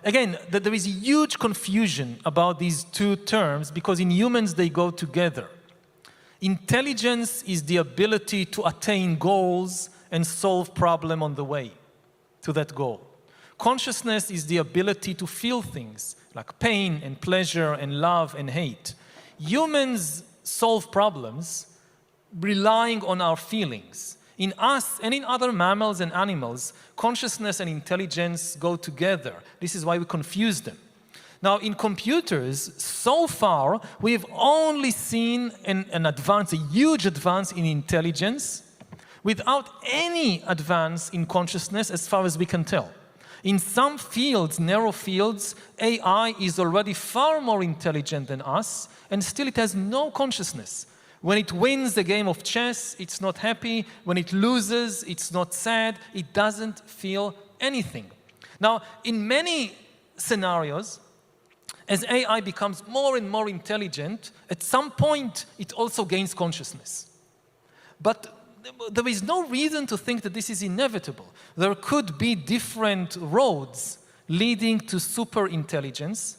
again, that there is a huge confusion about these two terms because in humans they go together. Intelligence is the ability to attain goals and solve problems on the way to that goal. Consciousness is the ability to feel things like pain and pleasure and love and hate. Humans solve problems relying on our feelings. In us and in other mammals and animals, consciousness and intelligence go together. This is why we confuse them. Now, in computers, so far, we've only seen an advance, a huge advance in intelligence, without any advance in consciousness as far as we can tell. In some fields, narrow fields, AI is already far more intelligent than us, and still it has no consciousness. When it wins a game of chess, it's not happy. When it loses, it's not sad. It doesn't feel anything. Now, in many scenarios, as AI becomes more and more intelligent, at some point, it also gains consciousness. But there is no reason to think that this is inevitable. There could be different roads leading to super intelligence.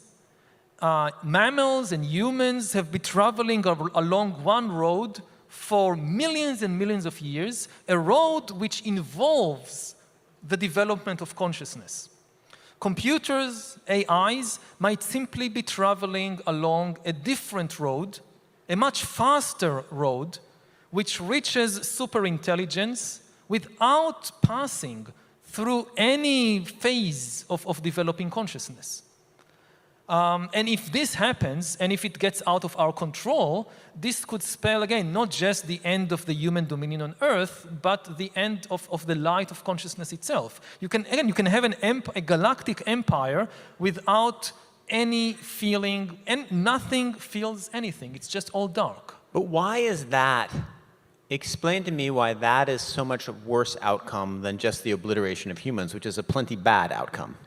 Mammals and humans have been traveling along one road for millions and millions of years, a road which involves the development of consciousness. Computers, AIs, might simply be traveling along a different road, a much faster road, which reaches superintelligence without passing through any phase of developing consciousness. And if this happens, and if it gets out of our control, this could spell, again, not just the end of the human dominion on Earth, but the end of the light of consciousness itself. You can have a galactic empire without any feeling, and nothing feels anything. It's just all dark. But why is that? Explain to me why that is so much a worse outcome than just the obliteration of humans, which is a plenty bad outcome.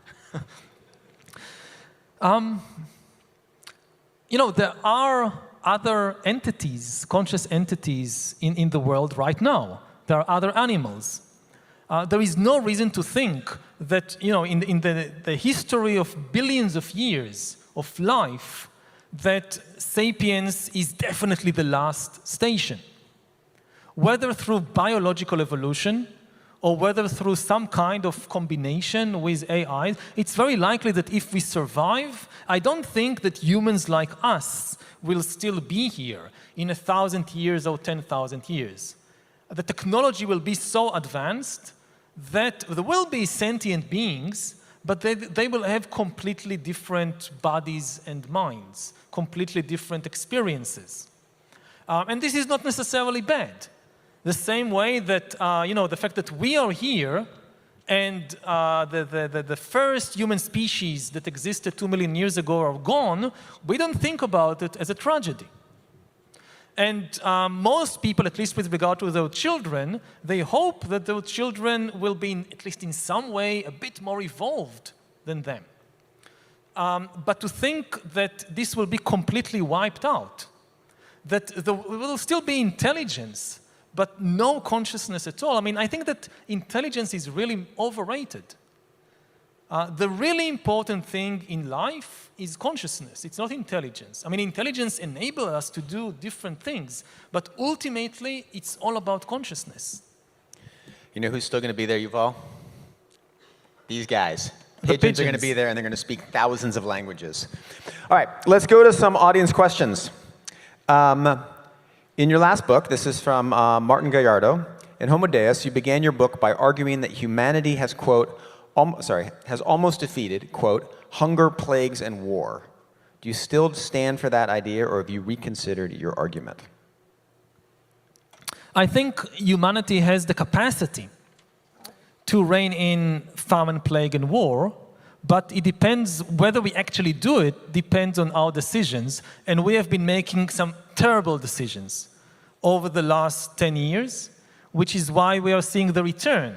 There are other entities, conscious entities in the world right now. There are other animals. There is no reason to think that, in the history of billions of years of life, that sapiens is definitely the last station. Whether through biological evolution, or whether through some kind of combination with AI, it's very likely that if we survive, I don't think that humans like us will still be here in 1,000 years or 10,000 years. The technology will be so advanced that there will be sentient beings, but they will have completely different bodies and minds, completely different experiences. And this is not necessarily bad. The same way that, the fact that we are here and the first human species that existed 2 million years ago are gone, we don't think about it as a tragedy. And most people, at least with regard to their children, they hope that their children will be, at least in some way, a bit more evolved than them. But to think that this will be completely wiped out, that there will still be intelligence, but no consciousness at all. I think that intelligence is really overrated. The really important thing in life is consciousness. It's not intelligence. Intelligence enables us to do different things, but ultimately, it's all about consciousness. You know who's still going to be there, Yuval? These guys. The Pigeons are going to be there, and they're going to speak thousands of languages. All right, let's go to some audience questions. In your last book, this is from Martin Gallardo, in Homo Deus, you began your book by arguing that humanity has, quote, has almost defeated, quote, hunger, plagues, and war. Do you still stand for that idea, or have you reconsidered your argument? I think humanity has the capacity to rein in famine, plague, and war, but it depends whether we actually do it, depends on our decisions, and we have been making some terrible decisions over the last 10 years, which is why we are seeing the return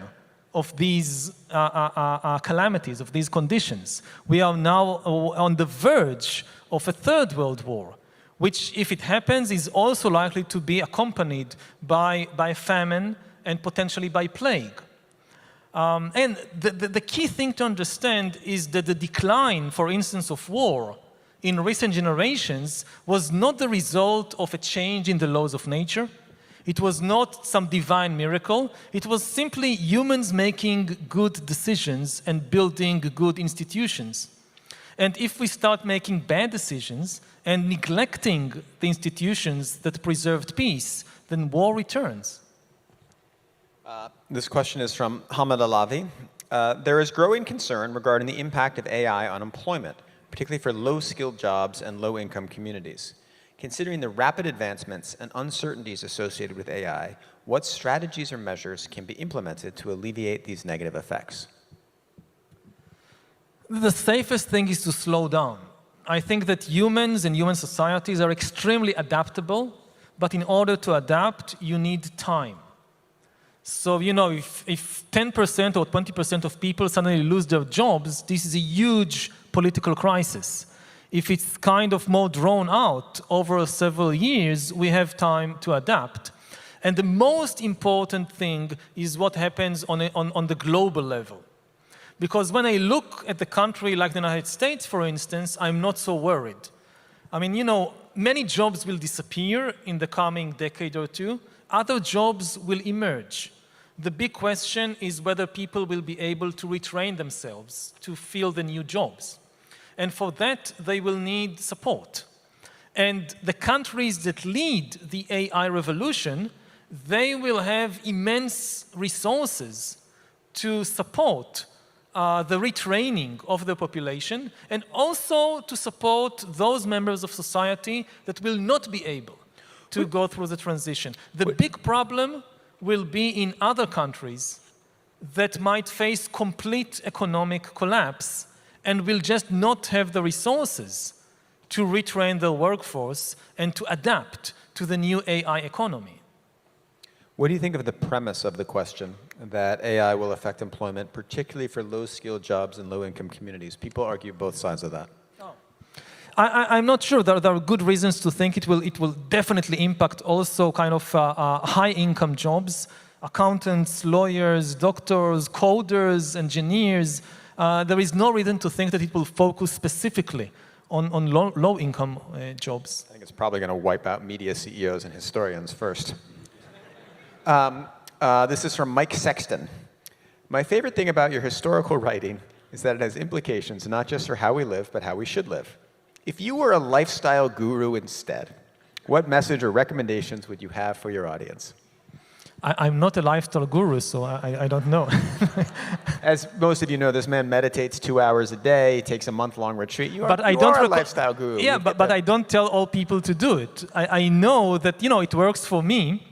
of these calamities, of these conditions. We are now on the verge of a third world war, which, if it happens, is also likely to be accompanied by famine and potentially by plague. And the key thing to understand is that the decline, for instance, of war in recent generations was not the result of a change in the laws of nature. It was not some divine miracle. It was simply humans making good decisions and building good institutions. And if we start making bad decisions and neglecting the institutions that preserved peace, then war returns. This question is from Hamad Alavi. There is growing concern regarding the impact of AI on employment, particularly for low-skilled jobs and low-income communities. Considering the rapid advancements and uncertainties associated with AI, what strategies or measures can be implemented to alleviate these negative effects? The safest thing is to slow down. I think that humans and human societies are extremely adaptable, but in order to adapt, you need time. So, you know, if 10% or 20% of people suddenly lose their jobs, this is a huge political crisis. If it's kind of more drawn out over several years, we have time to adapt. And the most important thing is what happens on the global level. Because when I look at the country like the United States, for instance, I'm not so worried. I mean, you know, many jobs will disappear in the coming decade or two. Other jobs will emerge. The big question is whether people will be able to retrain themselves to fill the new jobs. And for that, they will need support. And the countries that lead the AI revolution, they will have immense resources to support the retraining of the population and also to support those members of society that will not be able to go through the transition. The big problem will be in other countries that might face complete economic collapse and will just not have the resources to retrain their workforce and to adapt to the new AI economy. What do you think of the premise of the question that AI will affect employment, particularly for low-skilled jobs in low-income communities? People argue both sides of that. I'm not sure. There are good reasons to think it will definitely impact also kind of high-income jobs, accountants, lawyers, doctors, coders, engineers. There is no reason to think that it will focus specifically on low-income jobs. I think it's probably going to wipe out media CEOs and historians first. This is from Mike Sexton. My favorite thing about your historical writing is that it has implications not just for how we live, but how we should live. If you were a lifestyle guru instead, what message or recommendations would you have for your audience? I'm not a lifestyle guru, so I don't know. As most of you know, this man meditates 2 hours a day, takes a month-long retreat. You are a lifestyle guru. Yeah, but I don't tell all people to do it. I know that, you know, it works for me,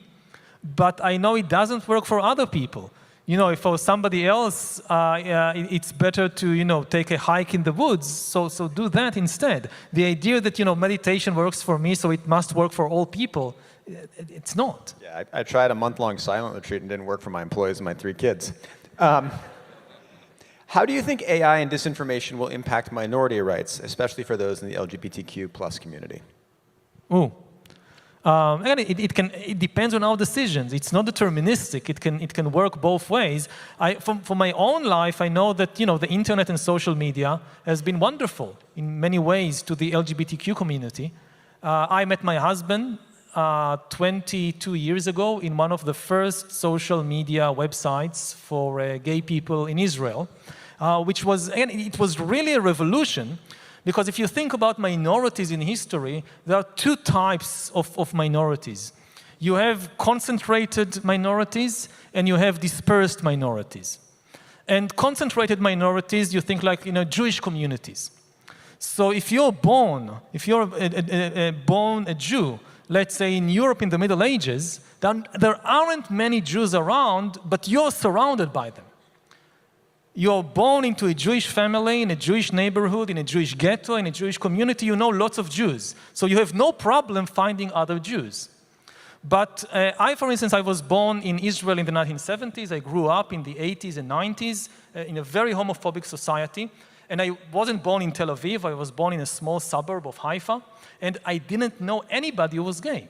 but I know it doesn't work for other people. You know, if for somebody else, it's better to, you know, take a hike in the woods, so do that instead. The idea that, you know, meditation works for me, so it must work for all people, it's not. Yeah, I tried a month-long silent retreat and didn't work for my employees and my 3 kids. How do you think AI and disinformation will impact minority rights, especially for those in the LGBTQ+ community? Again, it depends on our decisions. It's not deterministic. It can work both ways. For my own life, I know that, you know, the internet and social media has been wonderful in many ways to the LGBTQ community. I met my husband 22 years ago in one of the first social media websites for gay people in Israel, which was, again, it was really a revolution. Because if you think about minorities in history, there are 2 types of minorities. You have concentrated minorities and you have dispersed minorities. And concentrated minorities, you think like, you know, Jewish communities. So if you're born a Jew, let's say in Europe in the Middle Ages, then there aren't many Jews around, but you're surrounded by them. You're born into a Jewish family, in a Jewish neighborhood, in a Jewish ghetto, in a Jewish community, you know lots of Jews. So you have no problem finding other Jews. But I, for instance, I was born in Israel in the 1970s. I grew up in the 80s and 90s in a very homophobic society. And I wasn't born in Tel Aviv. I was born in a small suburb of Haifa. And I didn't know anybody who was gay.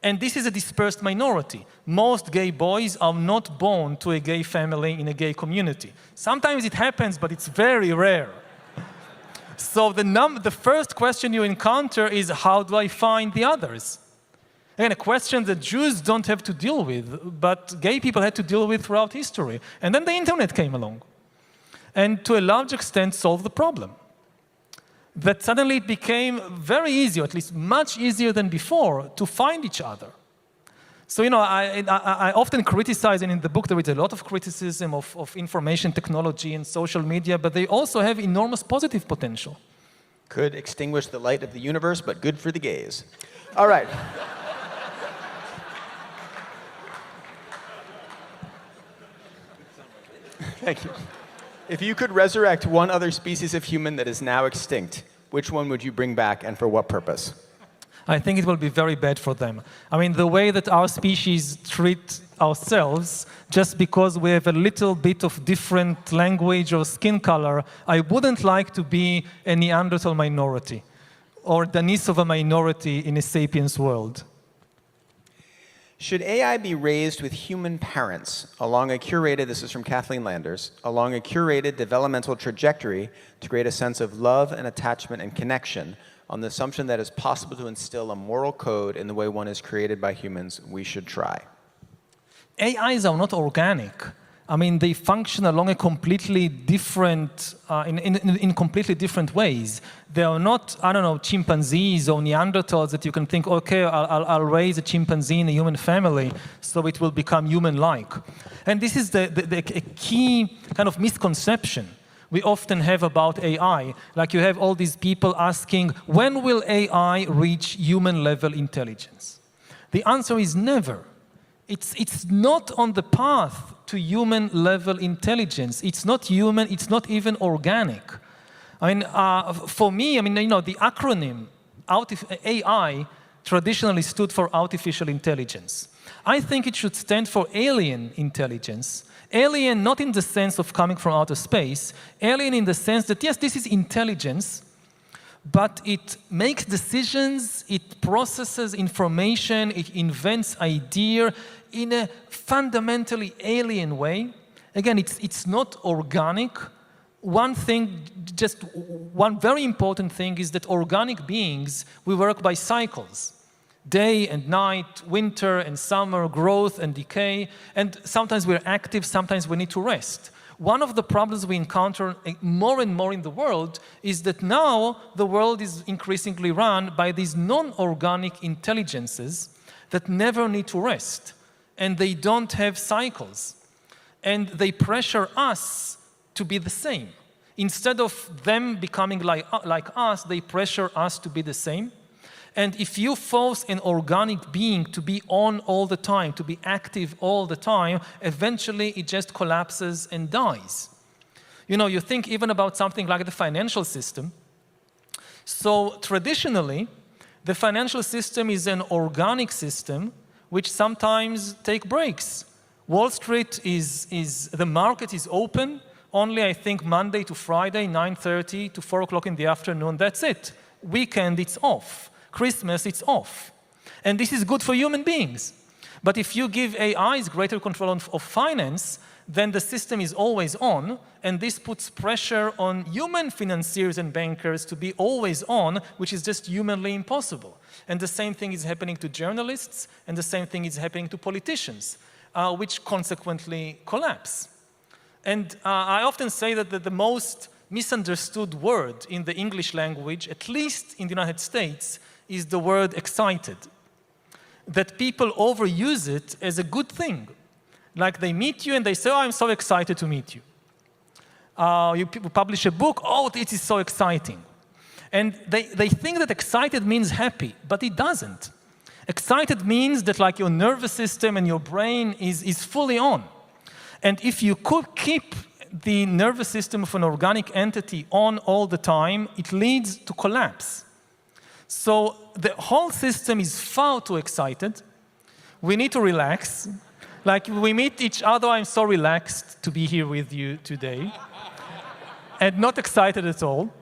And this is a dispersed minority. Most gay boys are not born to a gay family in a gay community. Sometimes it happens, but it's very rare. So the first question you encounter is, how do I find the others? Again, a question that Jews don't have to deal with, but gay people had to deal with throughout history. And then the internet came along, and to a large extent solved the problem. That suddenly it became very easy, or at least much easier than before, to find each other. So, I often criticize, and in the book there is a lot of criticism of information technology and social media, but they also have enormous positive potential. Could extinguish the light of the universe, but good for the gays. All right. Thank you. If you could resurrect one other species of human that is now extinct, which one would you bring back and for what purpose? I think it will be very bad for them. I mean, the way that our species treat ourselves, just because we have a little bit of different language or skin color, I wouldn't like to be a Neanderthal minority or Denisova minority in a sapiens world. Should AI be raised with human parents along a curated, this is from Kathleen Landers, along a curated developmental trajectory to create a sense of love and attachment and connection on the assumption that it's possible to instill a moral code in the way one is created by humans? We should try. AIs are not organic. I mean, they function along a completely different, in completely different ways. They are not, I don't know, chimpanzees or Neanderthals that you can think, okay, I'll raise a chimpanzee in a human family so it will become human-like. And this is a key kind of misconception we often have about AI. Like you have all these people asking, when will AI reach human-level intelligence? The answer is never. It's not on the path to human-level intelligence. It's not human, it's not even organic. I mean, for me, I mean, the acronym AI traditionally stood for artificial intelligence. I think it should stand for alien intelligence. Alien not in the sense of coming from outer space, alien in the sense that, yes, this is intelligence, but it makes decisions, it processes information, it invents ideas in a fundamentally alien way. Again, it's not organic. One thing, just one very important thing is that organic beings, we work by cycles. Day and night, winter and summer, growth and decay, and sometimes we're active, sometimes we need to rest. One of the problems we encounter more and more in the world is that now the world is increasingly run by these non-organic intelligences that never need to rest, and they don't have cycles, and they pressure us to be the same. Instead of them becoming like us, they pressure us to be the same. And if you force an organic being to be on all the time, to be active all the time, eventually it just collapses and dies. You think even about something like the financial system. So traditionally, the financial system is an organic system which sometimes take breaks. Wall Street the market is open only, I think, Monday to Friday, 9:30 to 4 o'clock in the afternoon, that's it. Weekend, it's off. Christmas, it's off. And this is good for human beings. But if you give AIs greater control of finance, then the system is always on, and this puts pressure on human financiers and bankers to be always on, which is just humanly impossible. And the same thing is happening to journalists, and the same thing is happening to politicians, which consequently collapse. And I often say that the most misunderstood word in the English language, at least in the United States, is the word excited. That people overuse it as a good thing. Like they meet you and they say, oh, I'm so excited to meet you. You publish a book, oh, it is so exciting. And they think that excited means happy, but it doesn't. Excited means that like your nervous system and your brain is fully on. And if you could keep the nervous system of an organic entity on all the time, it leads to collapse. So the whole system is far too excited, we need to relax. Like, we meet each other, I'm so relaxed to be here with you today. And not excited at all.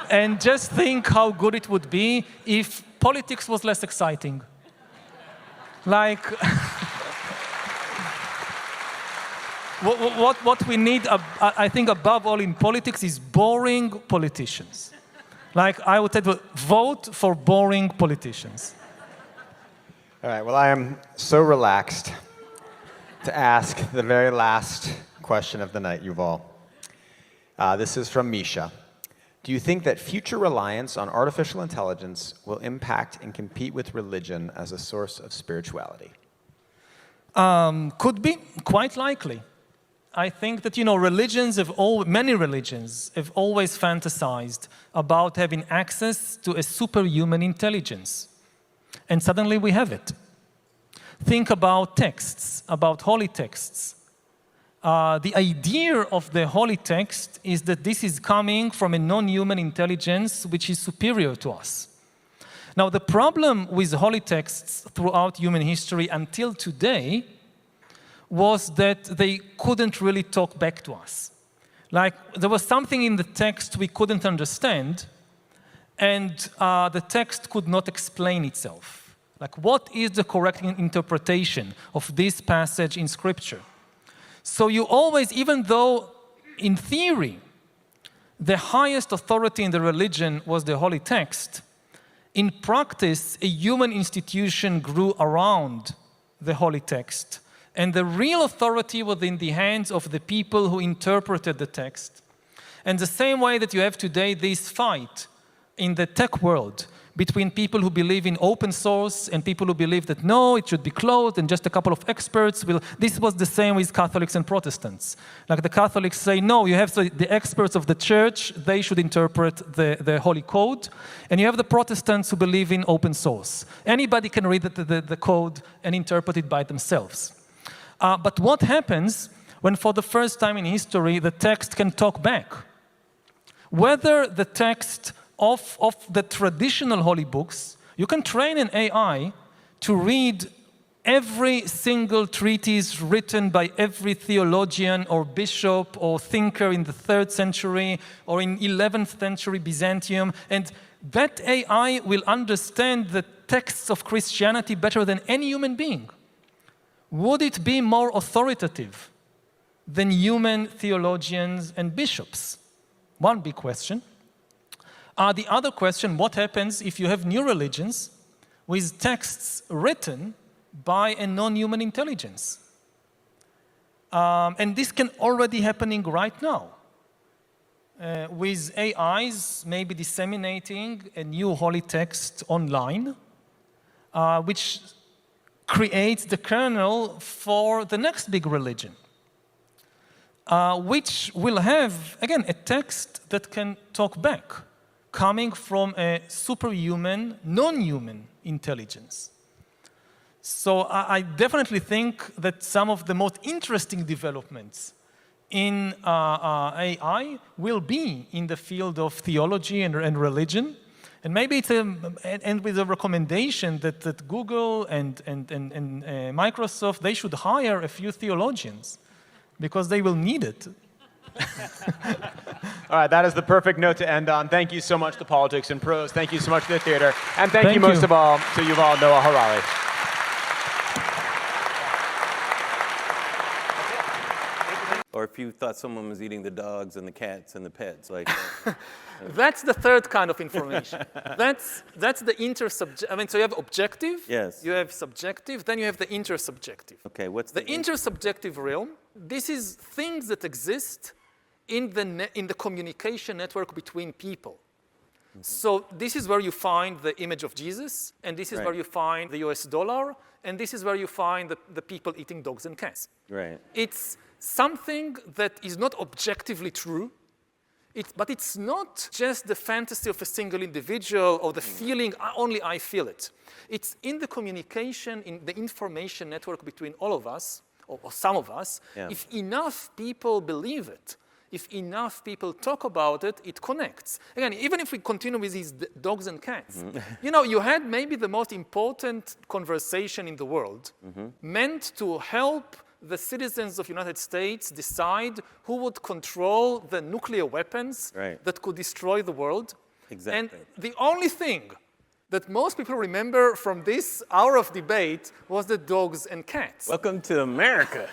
And just think how good it would be if politics was less exciting. Like, what we need, I think, above all in politics is boring politicians. Like, I would say, vote for boring politicians. All right, well, I am so relaxed to ask the very last question of the night, Yuval. This is from Misha. Do you think that future reliance on artificial intelligence will impact and compete with religion as a source of spirituality? Could be, quite likely. I think that, many religions have always fantasized about having access to a superhuman intelligence. And suddenly we have it. Think about texts, about holy texts. The idea of the holy text is that this is coming from a non-human intelligence which is superior to us. Now, the problem with holy texts throughout human history until today was that they couldn't really talk back to us. Like, there was something in the text we couldn't understand, and the text could not explain itself. Like, what is the correct interpretation of this passage in Scripture? So you always, even though in theory the highest authority in the religion was the holy text, in practice a human institution grew around the holy text. And the real authority was in the hands of the people who interpreted the text. And the same way that you have today this fight in the tech world between people who believe in open source and people who believe that no, it should be closed and just a couple of experts will. This was the same with Catholics and Protestants. Like, the Catholics say, no, you have the experts of the church, they should interpret the Holy Code. And you have the Protestants who believe in open source. Anybody can read the code and interpret it by themselves. But what happens when for the first time in history the text can talk back? Whether the text of the traditional holy books, you can train an AI to read every single treatise written by every theologian or bishop or thinker in the 3rd century or in 11th century Byzantium, and that AI will understand the texts of Christianity better than any human being. Would it be more authoritative than human theologians and bishops? One big question. The other question, what happens if you have new religions with texts written by a non-human intelligence? And this can already happening right now. With AIs maybe disseminating a new holy text online, which creates the kernel for the next big religion, which will have, again, a text that can talk back, coming from a superhuman, non-human intelligence. So I definitely think that some of the most interesting developments in AI will be in the field of theology and religion. And maybe it's and with a recommendation that Google and Microsoft, they should hire a few theologians because they will need it. All right, that is the perfect note to end on. Thank you so much to Politics and Prose. Thank you so much to the theater. And thank you most of all to Yuval Noah Harari. Or if you thought someone was eating the dogs and the cats and the pets, like That's the third kind of information. That's the intersubjective. I mean, so you have objective, yes, you have subjective, then you have the intersubjective. okay, what's The intersubjective realm, this is things that exist in the communication network between people. So this is where you find the image of Jesus, and this is where you find the US dollar, and this is where you find the people eating dogs and cats. Right. It's something that is not objectively true, but it's not just the fantasy of a single individual or the feeling, only I feel it. It's in the communication, in the information network between all of us, or some of us. Yeah. If enough people believe it, if enough people talk about it, it connects. Again, even if we continue with these dogs and cats, you had maybe the most important conversation in the world meant to help the citizens of the United States decide who would control the nuclear weapons that could destroy the world. Exactly. And the only thing that most people remember from this hour of debate was the dogs and cats. Welcome to America.